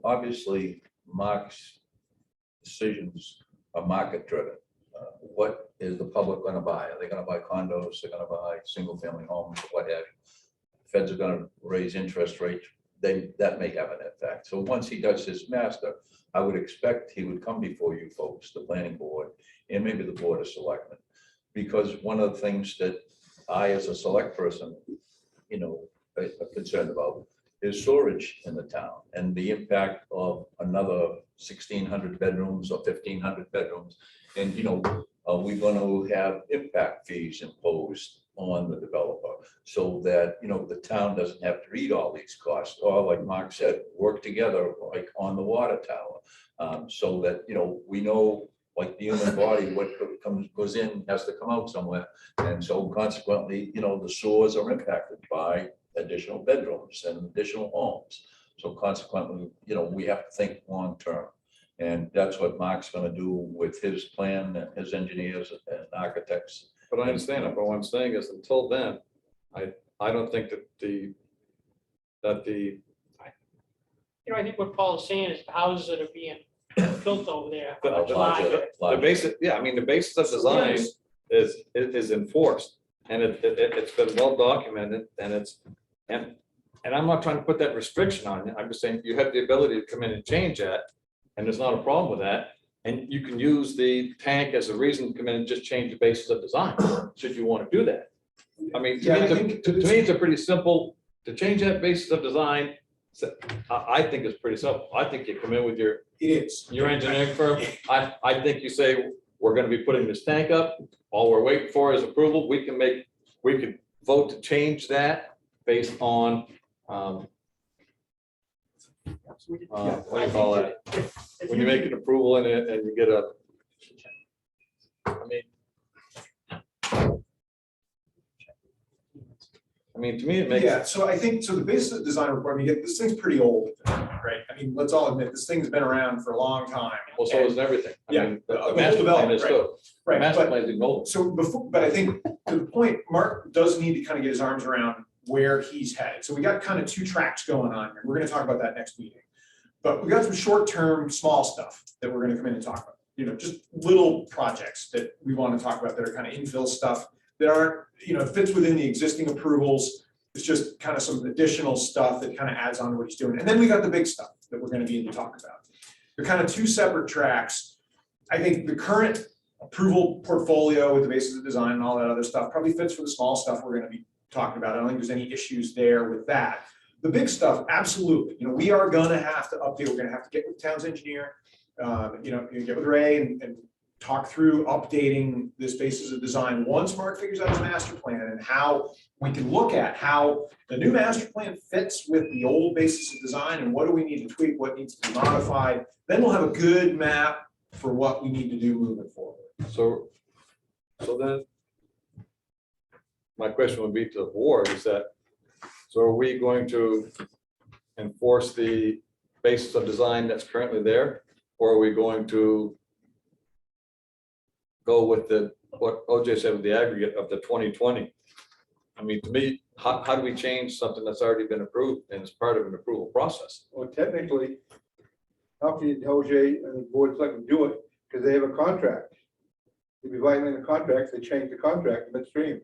obviously, Mark's decisions are market driven. What is the public going to buy? Are they going to buy condos? They're going to buy single family homes, what have you? Feds are going to raise interest rates. That may have an effect. So once he does his master, I would expect he would come before you folks, the planning board, and maybe the board of selectmen. Because one of the things that I, as a select person, are concerned about is storage in the town and the impact of another 1,600 bedrooms or 1,500 bedrooms. And, are we going to have impact fees imposed on the developer so that, you know, the town doesn't have to read all these costs, or like Mark said, work together like on the water tower. So that, you know, we know like the human body, what goes in has to come out somewhere. And so consequently, you know, the sewers are impacted by additional bedrooms and additional homes. So consequently, you know, we have to think long-term. And that's what Mark's gonna do with his plan, and his engineers and architects. But I understand it, but what I'm saying is until then, I don't think that the, You know, I think what Paul's saying is the houses that are being built over there are much The- larger. the basic, yeah, I mean, the basis of design is enforced. And it's been well documented and and I'm not trying to put that restriction on you. I'm just saying you have the ability to come in and change that. And there's not a problem with that. And you can use the tank as a reason to come in and just change the basis of design, should you want to do that. I mean, to Yeah, me, I think to me, it's a pretty simple, to change that basis of design. I think it's pretty simple. I think you come in with It is. your engineering firm. I think you say, we're gonna be putting this tank up. All we're waiting for is approval. We could vote to change that based on, what do you call it? When you make an approval in it and you get a, I mean, to me, it makes. Yeah, so I think, so the basis of design report, I mean, this thing's pretty old, right? I mean, let's all admit, this thing's been around for a long time. Well, so is everything. I Yeah, mean, the whole master plan development, is right. good. Right, Master but, plan is old. so before, but I think to the point, Mark does need to kind of get his arms around where he's headed. So we got kind of two tracks going on here. We're gonna talk about that next meeting. But we got some short-term, small stuff that we're gonna come in and talk about. You know, just little projects that we want to talk about that are kind of infill stuff that aren't, you know, fits within the existing approvals. It's just kind of some additional stuff that kind of adds on to what he's doing. And then we got the big stuff that we're going to be in to talk about. They're kind of two separate tracks. I think the current approval portfolio with the basis of design and all that other stuff probably fits for the small stuff we're going to be talking about. I don't think there's any issues there with that. The big stuff, absolutely. You know, we are going to have to update. We're going to have to get with the town's engineer, you know, get with Ray and talk through updating this basis of design once Mark figures out his master plan and how we can look at how the new master plan fits with the old basis of design and what do we need to tweak, what needs to be modified. Then we'll have a good map for what we need to do moving forward. So then my question would be to the board is that, so are we going to enforce the basis of design that's currently there? Or are we going to go with what OJ said with the aggregate of the 2020? I mean, to me, how do we change something that's already been approved and is part of an approval process? Well, technically, how can OJ and the board select do it? Because they have a contract. If you violate the contract, they change the contract midstream.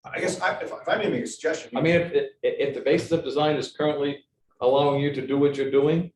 I guess if I may make a suggestion. I mean, if the basis of design is currently allowing you to do what you're doing,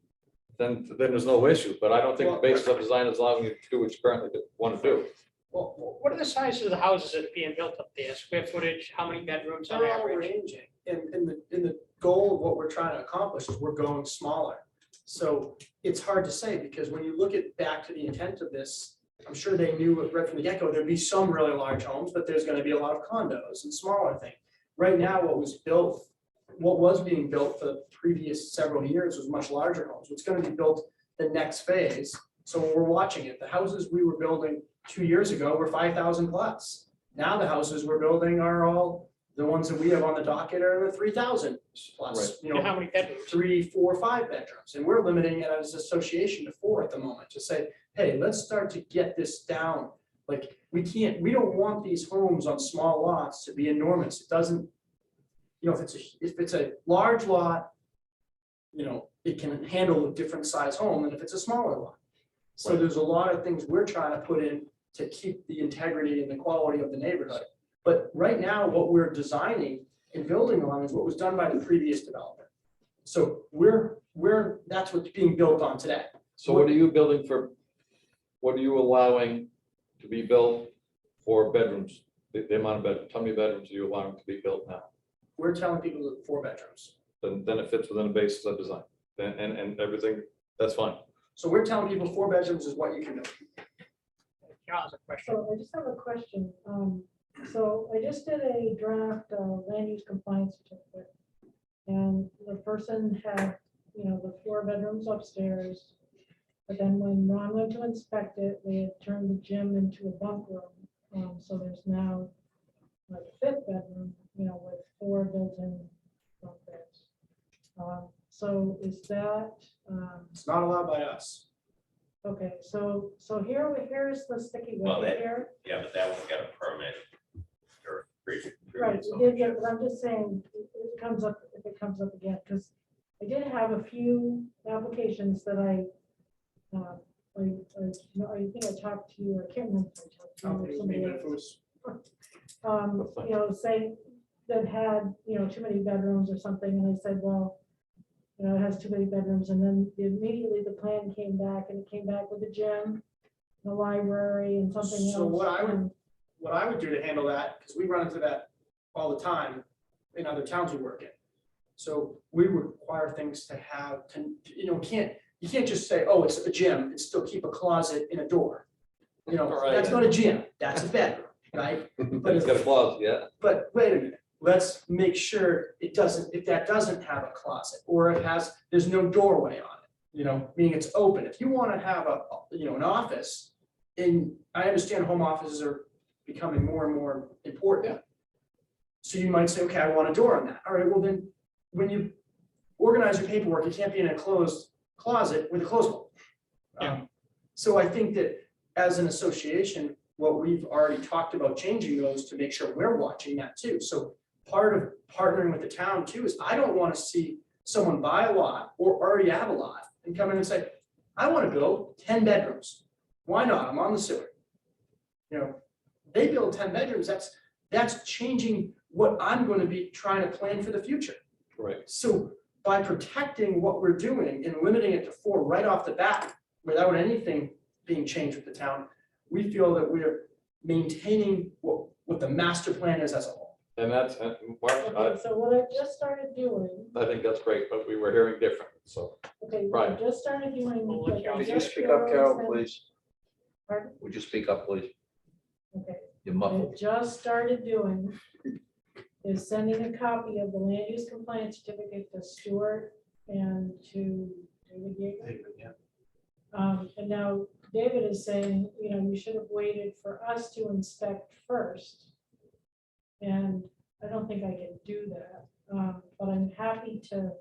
then there's no issue, but I don't think the basis of design is allowing you to do what you currently want to do. Well, what are the sizes of the houses that are being built up there? Square footage, how many bedrooms on They're all average? ranging, and the goal of what we're trying to accomplish is we're going smaller. So it's hard to say, because when you look at back to the intent of this, I'm sure they knew right from the get-go, there'd be some really large homes, but there's gonna be a lot of condos and smaller things. Right now, what was being built for the previous several years was much larger homes. What's gonna be built the next phase, so we're watching it, the houses we were building 2 years ago were 5,000 plus. Now the houses we're building are all, the ones that we have on the docket are 3,000 plus, you And know, how many bedrooms? 3, 4, 5 bedrooms. And we're limiting it as an association to 4 at the moment, to say, hey, let's start to get this down. Like, we don't want these homes on small lots to be enormous. It doesn't, you know, if it's a large lot, you know, it can handle a different size home than if it's a smaller lot. So there's a lot of things we're trying to put in to keep the integrity and the quality of the neighborhood. But right now, what we're designing and building on is what was done by the previous developer. So that's what's being built on today. So what are you building for, what are you allowing to be built for bedrooms? The amount of bedrooms, how many bedrooms are you allowing to be built now? We're telling people that 4 bedrooms. Then it fits within the basis of design, and everything, that's fine. So we're telling people 4 bedrooms is what you can do. John's a question. So I just have a question. So I just did a draft land use compliance certificate. And the person had, the 4 bedrooms upstairs. But then when Ron went to inspect it, they had turned the gym into a bunk room. So there's now like a 5th bedroom, with 4 built-in bunk beds. So is that, It's not allowed by us. okay, so here's the sticky Well, wicket that- here. Yeah, but that one got a permit. or previous Right, we did get, but I'm just saying, it comes up, if it comes up again, because I did have a few applications that I think I talked to you, I can't remember if I talked to you or somebody Maybe if it else. was Saying that had, too many bedrooms or something, and I said, well, it has too many bedrooms, and then immediately the plan came back, and it came back with a gym, the library, and something else. So what I would- and- what I would do to handle that, because we run into that all the time in other towns we work in. So we require things to have, you can't just say, oh, it's a gym and still keep a closet in a door. Right. That's not a gym, that's a bedroom, right? But it's got a closet, yeah. But wait a minute, let's make sure it doesn't, if that doesn't have a closet, or it has, there's no doorway on it, meaning it's open. If you want to have an office, and I understand home offices are becoming more and more important. So you might say, okay, I want a door on that. All right, well then, when you organize your paperwork, it can't be in a closed closet with a closed one. So I think that as an association, what we've already talked about changing those to make sure we're watching that too. So part of partnering with the town too is I don't want to see someone buy a lot or already have a lot and come in and say, I want to build 10 bedrooms. Why not? I'm on the sewer. They build 10 bedrooms, that's changing what I'm going to be trying to plan for the future. Right. So by protecting what we're doing and limiting it to 4 right off the bat, without anything being changed with the town, we feel that we're maintaining what the master plan is as a whole. And that's, Mark, Okay, so what I just started doing, I think that's great, but we were hearing different, so. okay, what I Right. just started doing. Well, like, I Could you just speak up, Carol, realized that- please? Pardon? Would you speak up, please? Okay. You're What I muffled. just started doing is sending a copy of the land use compliance certificate to Stuart and to David Yeager. And now David is saying, you should have waited for us to inspect first. And I don't think I can do that, but I'm happy to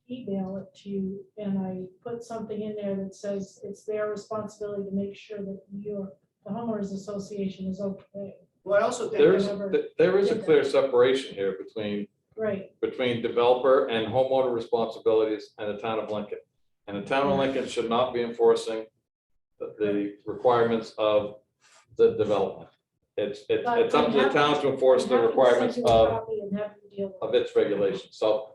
email it to you. And I put something in there that says it's their responsibility to make sure that the homeowners association is okay. Well, I also think. There is a clear separation here Right, between developer and homeowner responsibilities and the town of Lincoln. And the town of Lincoln should not be enforcing the requirements of the development. It's up to the town to enforce the requirements of its regulations. So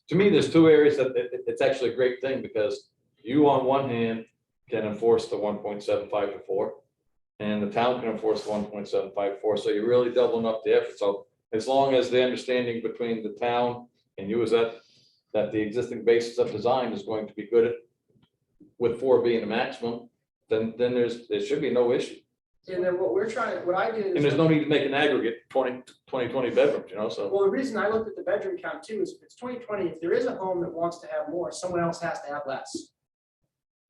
to me, there's 2 areas that it's actually a great thing, because you on one hand can enforce the 1.75 to 4. And the town can enforce the 1.75 to 4. So you're really doubling up the effort. So as long as the understanding between the town and you is that the existing basis of design is going to be good with 4 being the maximum, then there should be no issue. And then what I did is. And there's no need to make an aggregate 20 bedrooms, so. Well, the reason I looked at the bedroom count too is if it's 2020, if there is a home that wants to have more, someone else has to have less.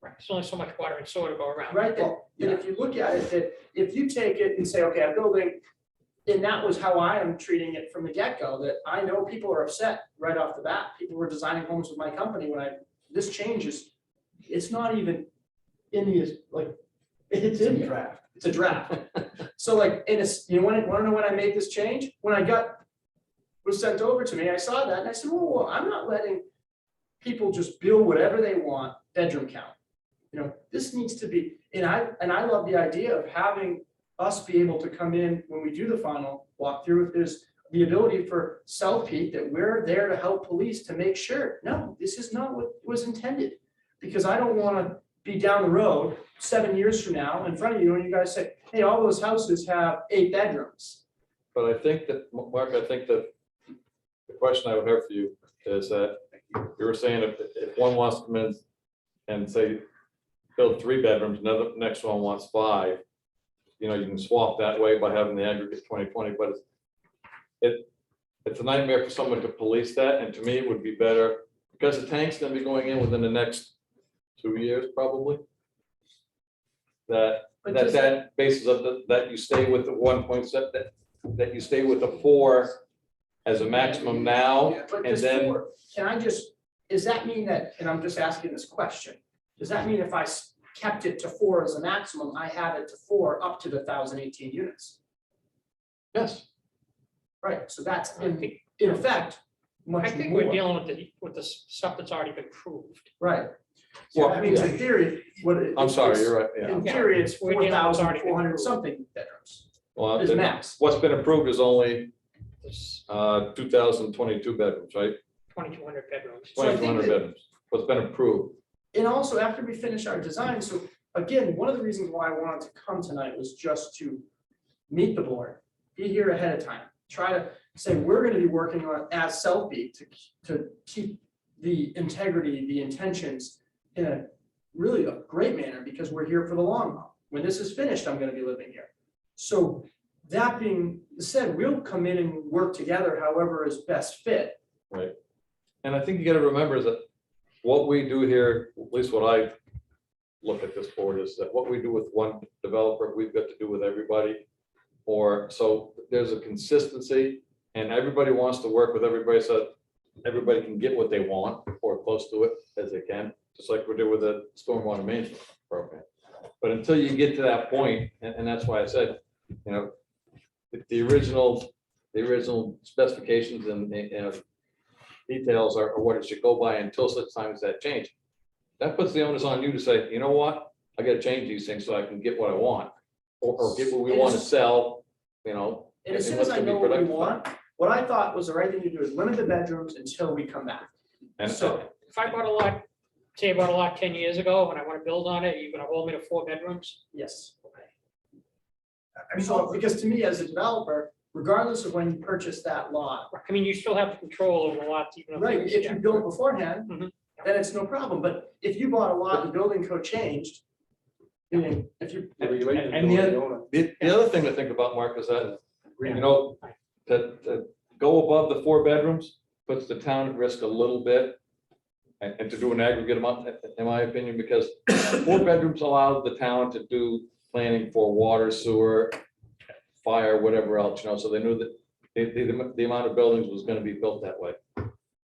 Right, there's only so much water and soil to go around. Right there. And if you look at it, that if you take it and say, okay, I'm building, and that was how I am treating it from the get-go, that I know people are upset right off the bat. People were designing homes with my company when this changes. It's not even in the, like, it's in draft. It's a draft. So like, and it's, want to know when I made this change? When was sent over to me, I saw that and I said, whoa, I'm not letting people just build whatever they want, bedroom count. This needs to be, and I love the idea of having us be able to come in when we do the final walkthrough, if there's the ability for South Peak, that we're there to help police to make sure, no, this is not what was intended. Because I don't want to be down the road 7 years from now in front of you and you guys say, hey, all those houses have 8 bedrooms. But I think that, Mark, the question I would have for you is that you were saying if one wants to come in and say, build 3 bedrooms, another next one wants 5, you know, you can swap that way by having the aggregate 2020, but it's a nightmare for someone to police that, and to me, it would be better, because the tank's gonna be going in within the next 2 years, probably. That But just- that basis of that you stay with the 1.7, that you stay with the 4 as a maximum now, Yeah, but and this then, four, can I just, does that mean that, and I'm just asking this question, does that mean if I kept it to 4 as a maximum, I have it to 4 up to the 1,018 units? yes, Right, so that's I think, in effect, much I think we're more, dealing with the stuff that's already been proved. right? So that means in theory, what it. I'm sorry, it's- you're right, yeah. In theory, it's We're dealing with what's already been 4,400 approved. something bedrooms, Well, is max. what's been approved is only 2,022 bedrooms, right? 2,200 bedrooms. So I think 2,200 that- bedrooms, what's been approved. And also, after we finish our design, so again, one of the reasons why I wanted to come tonight was just to meet the board, be here ahead of time, try to say, we're gonna be working on as Selfie to keep the integrity, the intentions in a really a great manner, because we're here for the long haul. When this is finished, I'm gonna be living here. So that being said, we'll come in and work together however is best fit. Right. And I think you gotta remember is that what we do here, at least what I look at this board, is that what we do with one developer, we've got to do with everybody. Or, so there's a consistency, and everybody wants to work with everybody, so everybody can get what they want, or close to it as they can, just like we do with the stormwater management program. But until you get to that point, and that's why I said, you know, the original specifications and details are what it should go by until such time as that change. That puts the onus on you to say, you know what, I gotta change these things so I can get what I want, or get what we want to sell, you know. And as soon what's as I gonna be know what we productive. want, what I thought was the right thing to do is limit the bedrooms until we come back. And So, If I bought a lot, say I bought a lot 10 years ago, and I want to build on it, you're gonna hold me to 4 bedrooms? yes. I mean, so, because to me, as a developer, regardless of when you purchase that lot, I mean, you still have control over lots even. right, it's- if yeah. you build beforehand, Mhm. then it's no problem, but if you bought a lot and building code changed, meaning if you. And the other thing to think about, Mark, is that, you know, to go above the 4 bedrooms puts the town at risk a little bit. And to do an aggregate amount, in my opinion, because 4 bedrooms allow the town to do planning for water, sewer, fire, whatever else, you know, so they knew that the amount of buildings was gonna be built that way.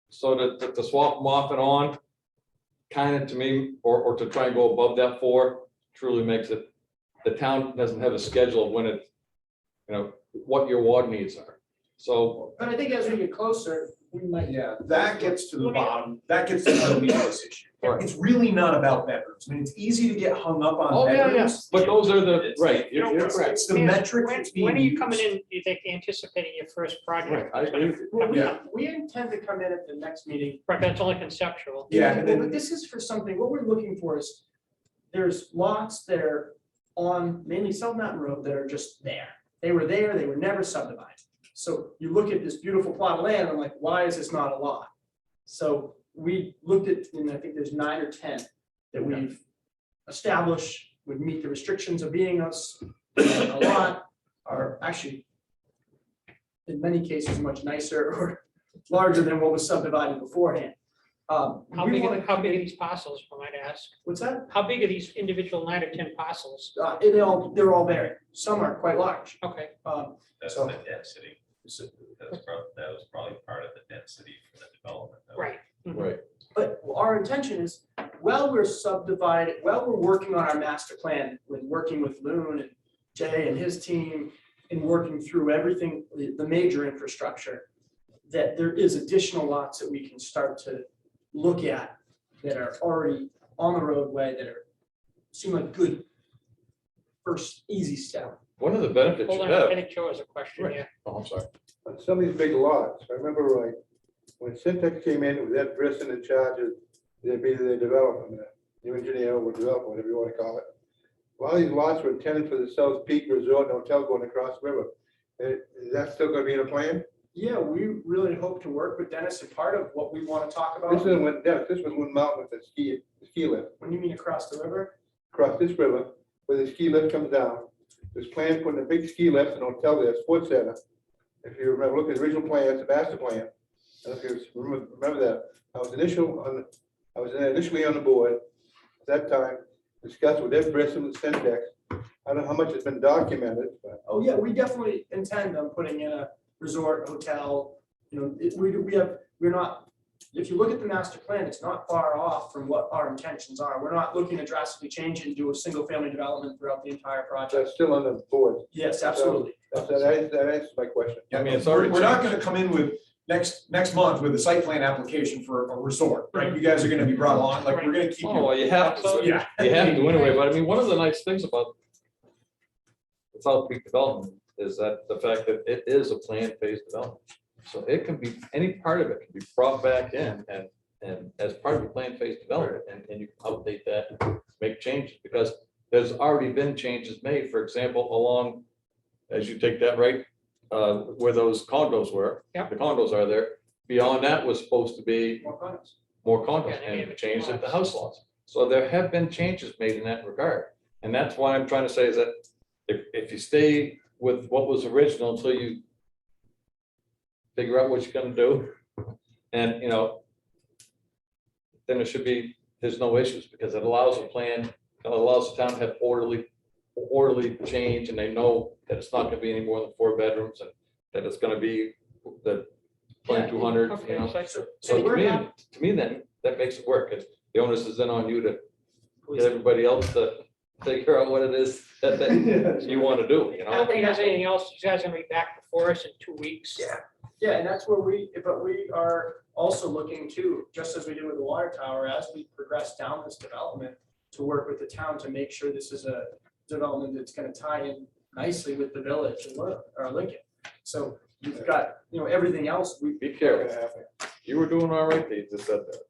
So to swap them off and on, kind of to me, or to try and go above that 4 truly makes it, the town doesn't have a schedule of when it, you know, what your water needs are. So, But I think as we get closer, we might. Yeah, that gets to the bottom, that gets to the meat of this issue. Right. It's really not about bedrooms. I mean, it's easy to get hung up on oh, yeah, yeah, bedrooms. but those are the, right, you're It's correct. it's the Man, metric when- that's being When are you coming used. in, do you think, anticipating your first Right, project? I agree with you. Well, Yeah. we intend to come in at the next meeting. Right, but it's only conceptual. Yeah, and Well, then- but this is for something, what we're looking for is, there's lots that are on mainly South Mountain Road that are just there. They were there, they were never subdivided. So you look at this beautiful plot of land, I'm like, why is this not a lot? So we looked at, and I think there's 9 or 10 that we've established would meet the restrictions of being a lot, are actually in many cases much nicer or larger than what was subdivided beforehand. How We big, wanna how come big are in- these parcels, if I might ask? What's that? How big are these individual 9 or 10 parcels? They're all varied. Some are quite large. Okay, That's So- the density. That was probably part of the density for the development. right. Mhm. Right, But our intention is, while we're subdivided, while we're working on our master plan, with working with Loon and Jay and his team, and working through everything, the major infrastructure, that there is additional lots that we can start to look at that are already on the roadway that are, seem like good first easy step. one of the benefits Hold you on, I have, think Joe has a question Right. here. oh, I'm sorry. On some of these big lots, I remember right, when Syntex came in, with Ed Brisson in charge of, they'd be the development, new engineer or developer, whatever you want to call it. A lot of these lots were intended for the South Peak Resort and Hotel going across the river. Is that still gonna be in a plan? Yeah, we really hope to work with Dennis, and part of what we want to talk This about, is when, Dennis, this was Moon Mountain with the ski lift, when you mean across the river, across this river, where the ski lift comes down. This plan putting a big ski lift and hotel there, sports center. If you remember, look at the original plans, the master plan. And if you remember that, I was initially on the board at that time, discussed with Ed Brisson and Centex. I don't know how much has been documented, but Oh, yeah, we definitely intend on putting in a resort, hotel, we're not, if you look at the master plan, it's not far off from what our intentions are. We're not looking to drastically change it and do a single family development throughout the entire project. that's still on the board. Yes, absolutely. That answers my question. I mean, it's already. We're not changed. gonna come in with next month with a site plan application for a resort, right? You guys are gonna be brought along, like, we're gonna keep Oh, you. well, you have to, Yeah. you have to anyway, but I mean, one of the nice things about the South Peak development is that the fact that it is a planned phase development. So it can be, any part of it can be brought back in and as part of the planned phase development, and you can update that, make changes, because there's already been changes made, for example, along, as you take that right, where those condos were. Yep. The condos are there. Beyond that was supposed to be More condos. more condos, Yeah, they and made it changed it to lots. house lots. So there have been changes made in that regard. And that's why I'm trying to say is that if you stay with what was original until you figure out what you're gonna do, and, then there's no issues, because it allows a plan, it allows the town to have orderly change, and they know that it's not gonna be any more than 4 bedrooms, and that it's gonna be the plan 200, Okay, so So we're to me, then, that makes it work, because the onus is then on you to get everybody else to figure out what it is that you want to do, I don't think there's anything else. You guys are gonna be back before us in 2 weeks. Yeah, and that's where but we are also looking to, just as we did with the water tower, as we progress down this development, to work with the town to make sure this is a development that's gonna tie in nicely with the village and Lincoln. So you've got, everything else, we. Be careful. You were doing all right, they just said that.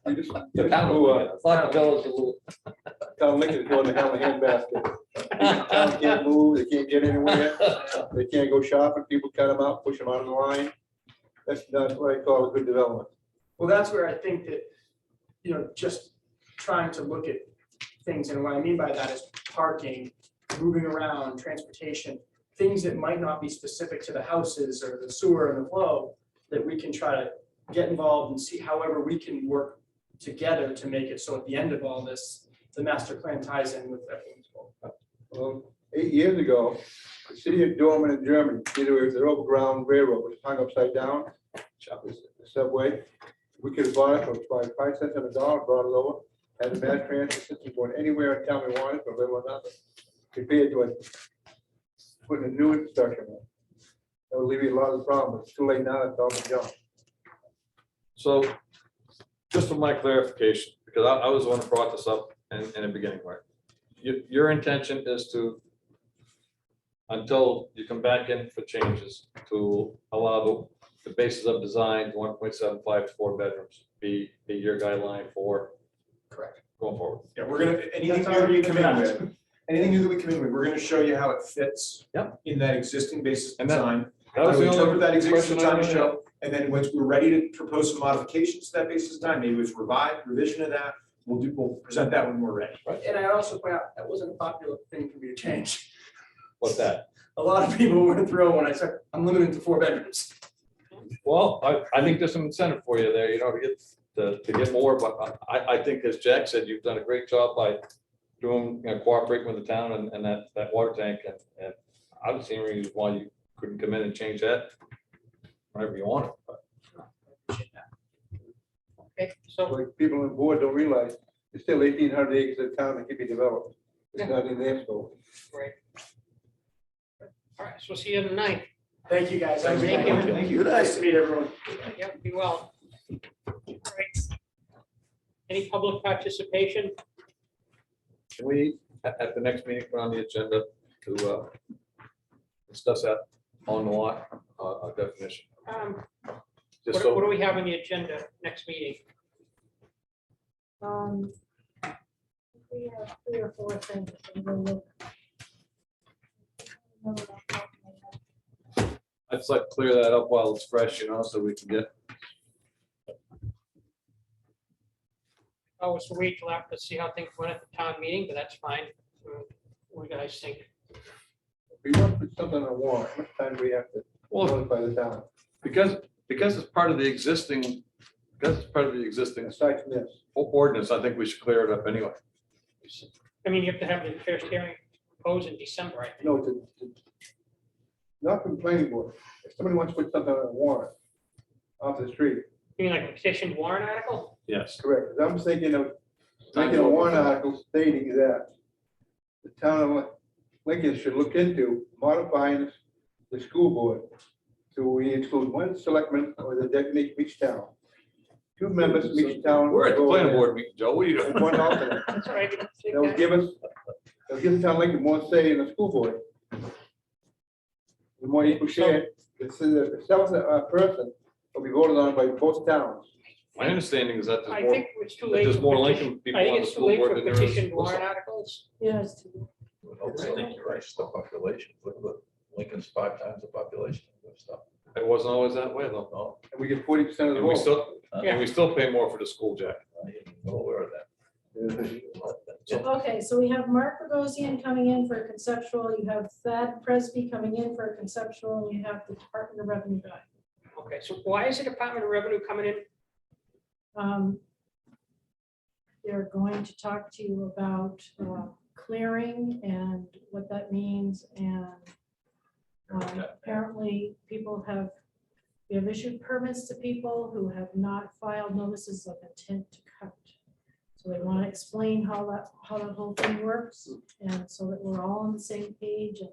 You just- The town, it's not the village, it's Town Lincoln is going to hell in a handbasket. Town can't move, they can't get anywhere, they can't go shopping, people cut them out, push them out of the line. That's not what I call a good development. Well, that's where I think that, just trying to look at things, and what I mean by that is parking, moving around, transportation, things that might not be specific to the houses or the sewer and the flow, that we can try to get involved and see however we can work together to make it so at the end of all this, the master plan ties in with everyone's goal. Well, 8 years ago, the city of Dortmund in Germany did away with the overground railroad, which is hung upside down. The subway, we could have bought it for 5 cents on the dollar, brought it over, had the mass transit system going anywhere in town we wanted, for little or nothing. Compared to it, putting a new infrastructure in. That would alleviate a lot of the problems. It's too late now, it's all been done. So, just for my clarification, because I was the one who brought this up in the beginning, right? Your intention is to, until you come back in for changes, to allow the basis of design, 1.75 to 4 bedrooms, be your guideline for Correct. going forward. Yeah, we're gonna, anything That's new that we already come in done. with, anything new that we come in with, we're gonna show you how it fits. Yep. In that existing basis And that- design. That was I the would interpret only that existing question I design to had. show, and then once we're ready to propose some modifications to that basis design, maybe it's revision of that, we'll present that when we're ready. And I also point out, that wasn't a popular thing for me to change. What's that? A lot of people were thrilled when I said, I'm limited to 4 bedrooms. Well, I think there's some incentive for you there, to get more, but I think, as Jack said, you've done a great job by doing, cooperating with the town and that water tank, and I don't see any reason why you couldn't come in and change that whenever you want. But Okay, so Like people on the board don't realize, there's still 1,800 acres of town that can be developed. It's not in their scope. great. All right, so we'll see you on the 9th. Thank you, guys. Thank you. Thank you. Nice to meet everyone. Yep, be well. All right. Any public participation? can we, at the next meeting, put on the agenda to discuss that on the lot definition? Just What do so, we have on the agenda next meeting? We have 3 or 4 things. I'm gonna look. I'd just like to clear that up while it's fresh, so we can get. Oh, so wait till after, see how things went at the town meeting, but that's fine. guys think? If you want to put something on a warrant, how much time do we have to Well, notify the town? because it's part of the existing, Aside from this, ordinance, I think we should clear it up anyway. I mean, you have to have the first hearing proposed in December, I think. no, not from the planning board. If somebody wants to put something on a warrant off the street, You mean like a petition warrant article? Yes. correct. 'Cause I'm thinking of making a warrant article stating that the town of Lincoln should look into modifying the school board. So we include one selectman or the designate from each town. 2 members from each town. We're at the go planning there, board meeting, Joe. What are you And doing? one alternate. That's right. I didn't think They'll that. give us, they'll give the town of Lincoln more say in the school board. The more equal share, the seventh person will be voted on by both towns. My understanding is that I there's more, think it's too late. there's for more petition- Lincoln people I think on the it's too school late board for than there is. petition warrant articles. Yeah, it's too- I think you're right, it's the population, look at Lincoln's 5 times the population of stuff. It wasn't always that way though. No, And we get 40% of the And we vote. still, Yeah. and we still pay more for the school, Jack. I didn't know aware of that. Okay, so we have Mark Bogosian coming in for a conceptual, you have Thad Presby coming in for a conceptual, and you have the Department of Revenue guy. Okay, so why is the Department of Revenue coming in? They're going to talk to you about clearing and what that means, and apparently people have, we have issued permits to people who have not filed notices of intent to cut. So they want to explain how that whole thing works, and so that we're all on the same page and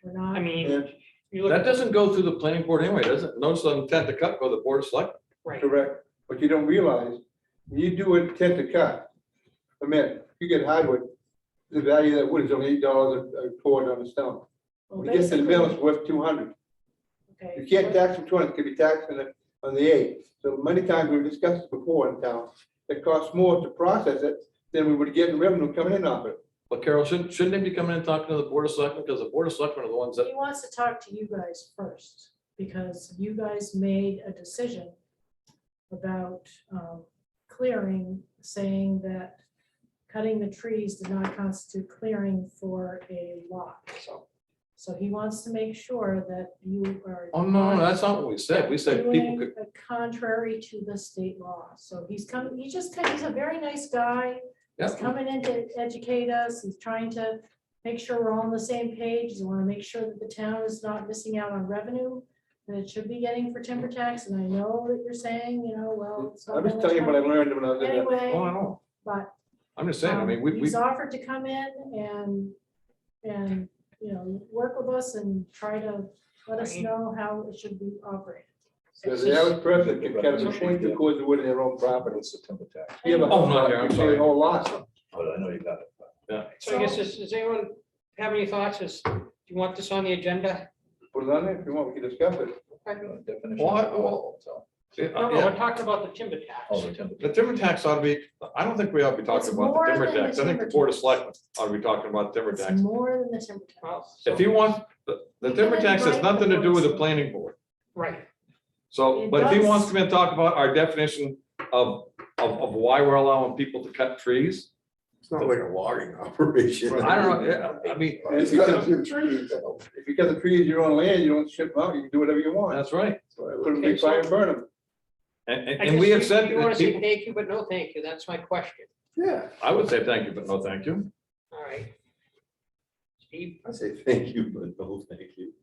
we're not. I mean, And you look. That doesn't go through the planning board anyway, does it? Notice of intent to cut go to the board of selectmen. Right. correct, but you don't realize, when you do intent to cut, permit, you get hardwood, the value of that wood is only $8 a cord on the stone. Well, When it gets to the basically- mill, it's worth 200. Okay. You can't tax them 200, it can be taxed on the 8. So many times we've discussed this before in town, it costs more to process it than we would get in revenue coming in off it. But Carol, shouldn't they be coming in and talking to the board of selectmen? Because the board of selectmen are the ones that, He wants to talk to you guys first, because you guys made a decision about clearing, saying that cutting the trees did not constitute clearing for a lot. So he wants to make sure that you are. oh, no, that's not what we said. We said people doing could, a Contrary to the state law. So he's coming, he's a very nice guy. He's yeah, coming in to educate us. He's trying to make sure we're all on the same page. We want to make sure that the town is not missing out on revenue that it should be getting for timber tax. And I know that you're saying, well. it's not I'm just that telling you much what I money learned when I was in there. oh, I Anyway, know. but. I'm just saying, I mean, we, He's offered to come in and, work with us and try to let us know how it should be operated. So the average person can cut a 22 cords of wood in their own property. What's the timber tax? You have a Oh, whole not lot, here, I'm you pay sorry. a whole lot. But I know you got it. So I guess, does anyone have any thoughts? Do you want this on the agenda? Put it on there if you want, we can discuss it. Definition. Well, So, No, yeah, we're talking about the timber Oh, tax. the timber. the timber tax ought to be, I don't think we ought to be talking It's about more the timber than the tax. I think the timber board of tax. selectmen ought to be talking about timber It's tax. more than the timber tax. Well, If he wants, the You timber can tax has invite the nothing to do board with the of planning board. Right, So, It but if he does. wants to come in and talk about our definition of why we're allowing people to cut trees, It's not like a logging operation. I don't know, yeah, I mean, And if you cut your trees, if you cut the trees your own land, you don't ship them out, you can do whatever you want. that's right. Put them in a big fire and burn them. And we have said You want that to say people, thank you, but no thank you. That's my question. Yeah, I would say thank you, but no thank you. All right. Steve, I say thank you, but no thank you.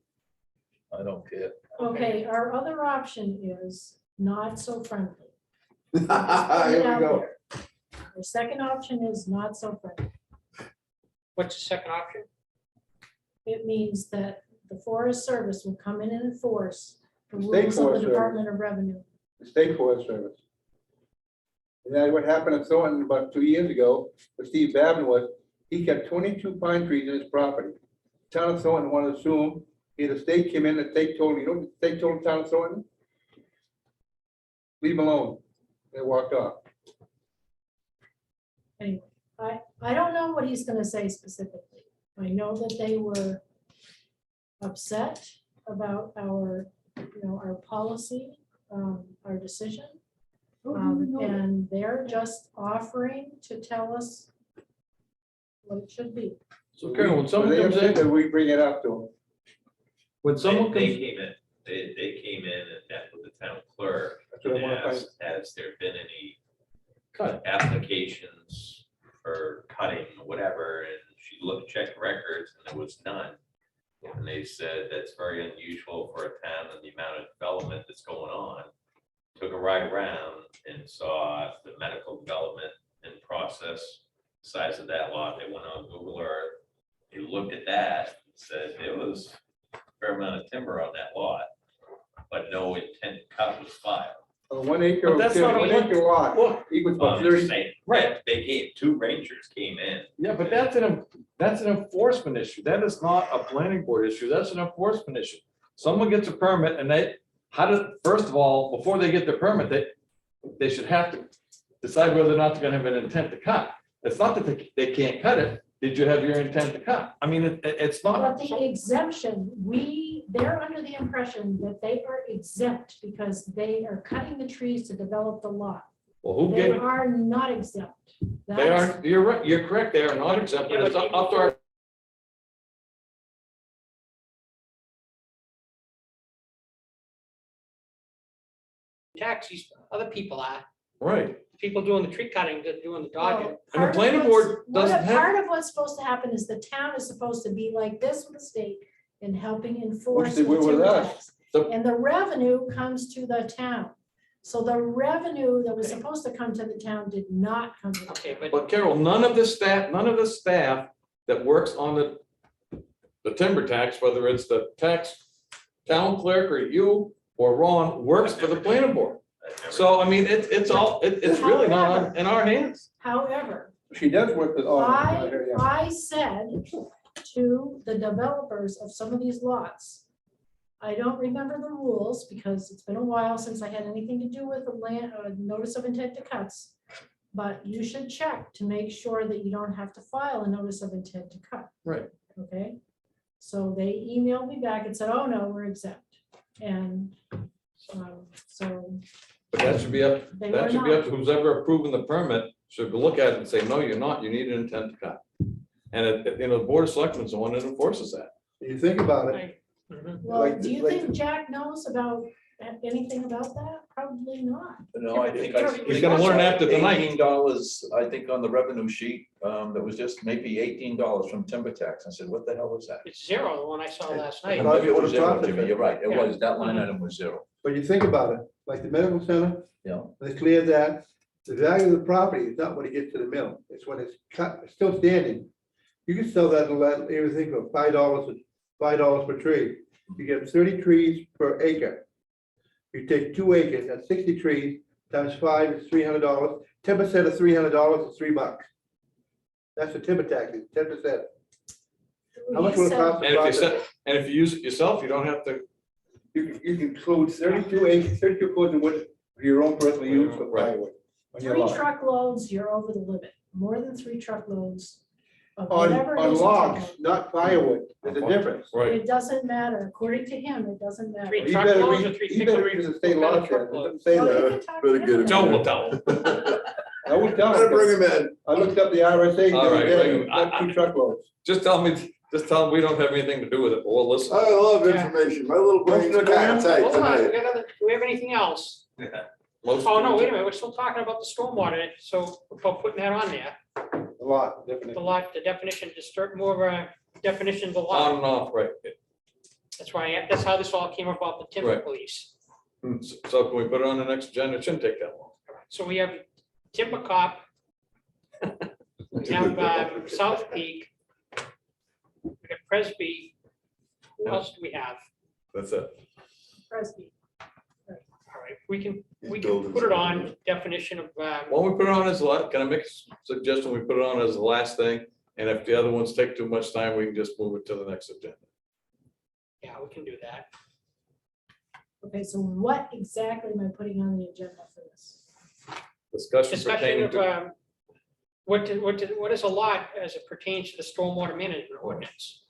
I don't care. Okay, our other option is not so friendly. Here we go. The second option is not so friendly. what's the second option? It means that the Forest Service will come in and enforce the The state rules of the Forest Service. Department of Revenue. The State Forest Service. And that what happened in Thornton about 2 years ago, with Steve Babin was, he kept 22 pine trees in his property. Town of Thornton wanted to sue him, the state came in, the state told him, you know what the state told the town of Thornton? Leave him alone. They walked off. Anyway, I don't know what he's gonna say specifically. I know that they were upset about our, our policy, our decision. And they're just offering to tell us what it should be. So Carol, when So someone they comes upset that in, we bring it up to them. when someone They comes, came in, they came in and met with the town clerk That's what I and wanna find. asked, has there been any cut it. applications for cutting or whatever? And she looked, checked records, and there was none. And they said that's very unusual for a town and the amount of development that's going on. Took a ride around and saw the medical development in process, size of that lot. They went on Google Earth. They looked at that, said there was a fair amount of timber on that lot, but no intent to cut was filed. A 1 acre, But that's not a 1 acre lot Well, equals Well, about I'm just 30. saying, Right. They came, two rangers came in. yeah, but that's an enforcement issue. That is not a planning board issue. That's an enforcement issue. Someone gets a permit and first of all, before they get the permit, they should have to decide whether or not they're gonna have an intent to cut. It's not that they can't cut it. Did you have your intent to cut? I mean, it's But not. the exemption, they're under the impression that they are exempt because they are cutting the trees to develop the lot. Well, who They gave it? are not exempt. They That's- are, you're right, you're correct. They are not exempt, but it's up to our. Tax, these other people are, Right. people doing the tree cutting, they're doing the dodging. Well, And the part of planning what's- board doesn't have- Part of what's supposed to happen is the town is supposed to be like this with the state in helping enforce. they the were with timber us. tax. So- And the revenue comes to the town. So the revenue that was supposed to come to the town did not come to the Okay, town. but But Carol, none of the staff that works on the timber tax, whether it's the town clerk or you or Ron, works for the planning board. So, I mean, it's really not in our hands. However, She does work with all. I said to the developers of some of these lots, I don't remember the rules because it's been a while since I had anything to do with the land, notice of intent to cuts. But you should check to make sure that you don't have to file a notice of intent to cut. Right. Okay, so they emailed me back and said, oh, no, we're exempt. And so But that should be up, they that were should be up not. to who's ever approving the permit, should look at it and say, no, you're not, you need an intent to cut. And the Board of Selectmen is the one that enforces that. You think about it, I- mhm. Well, like do the- you like think the- Jack knows about anything about that? Probably not. No, I think. He's gonna learn after tonight. $18, I think, on the revenue sheet, that was just maybe $18 from timber tax. I said, what the hell was that? It's zero, the one I saw last night. And maybe it was zero, profit. Jimmy, you're right, it Yeah. was, that line item was zero. but you think about it, like the medical center, Yeah. they cleared that. The value of the property is not when it gets to the mill, it's when it's cut, it's still standing. You can sell that, everything for $5 per tree. You get 30 trees per acre. You take 2 acres, that's 60 trees, times 5 is $300. 10% of $300 is $3. That's the timber tax, 10%. How much He will it said- cost to And if you process? set, and if you use it yourself, you don't have to. You can include 32 acres, 32 acres of wood for your own personal use for Right. plywood. On your 3 lot. truckloads, you're over the limit. More than 3 truckloads of On, whatever. it on is you logs, take. not firewood, there's a difference. Right. It doesn't matter. According to him, it doesn't matter. Three You better truckloads or read, three you better pickup? read the state What kind law, of Chad. It truckload? doesn't say Well, you that. can talk to better him get it. about Joe it. will tell them. I would tell Gotta bring them, him in. I looked up the RSA, the All other right, day, wait, I- got 2 truckloads. Just tell them we don't have anything to do with it, but we'll listen. I love Yeah. information. My little brain's Motion to kind of tight Hold on, tonight. do we have anything else? Most- Oh, no, wait a minute, we're still talking about the stormwater, so about putting that on there, A lot, definitely. the lot, the definition, disturb more of a definition of the On lot. and off, right. That's how this all came about, the timber Right. police. So can we put it on the next agenda? It shouldn't take that long. So we have timber cop. We have South Peak. We got Presby. Who else do we have? That's it. Presby. All right, we can He's building put it on something. definition of, Why don't we put it on as, can I make a suggestion? We put it on as the last thing? And if the other ones take too much time, we can just move it to the next agenda. yeah, we can do that. Okay, so what exactly am I putting on the agenda for this? Discussion Discussion pertaining of, to, what is a lot as it pertains to the stormwater management ordinance?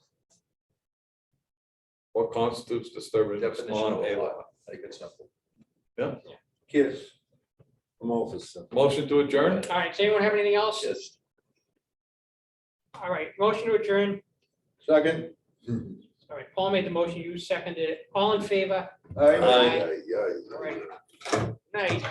what constitutes disturbance Definition on of a a lot. lot, make it simple. Kiss. I'm all for stuff. Motion to adjourn? All right, does anyone have anything else? Just All right, motion to adjourn. Second. All right, Paul made the motion, you seconded it. All in favor? Aye. Aye. Aye, aye, aye. All right. Night.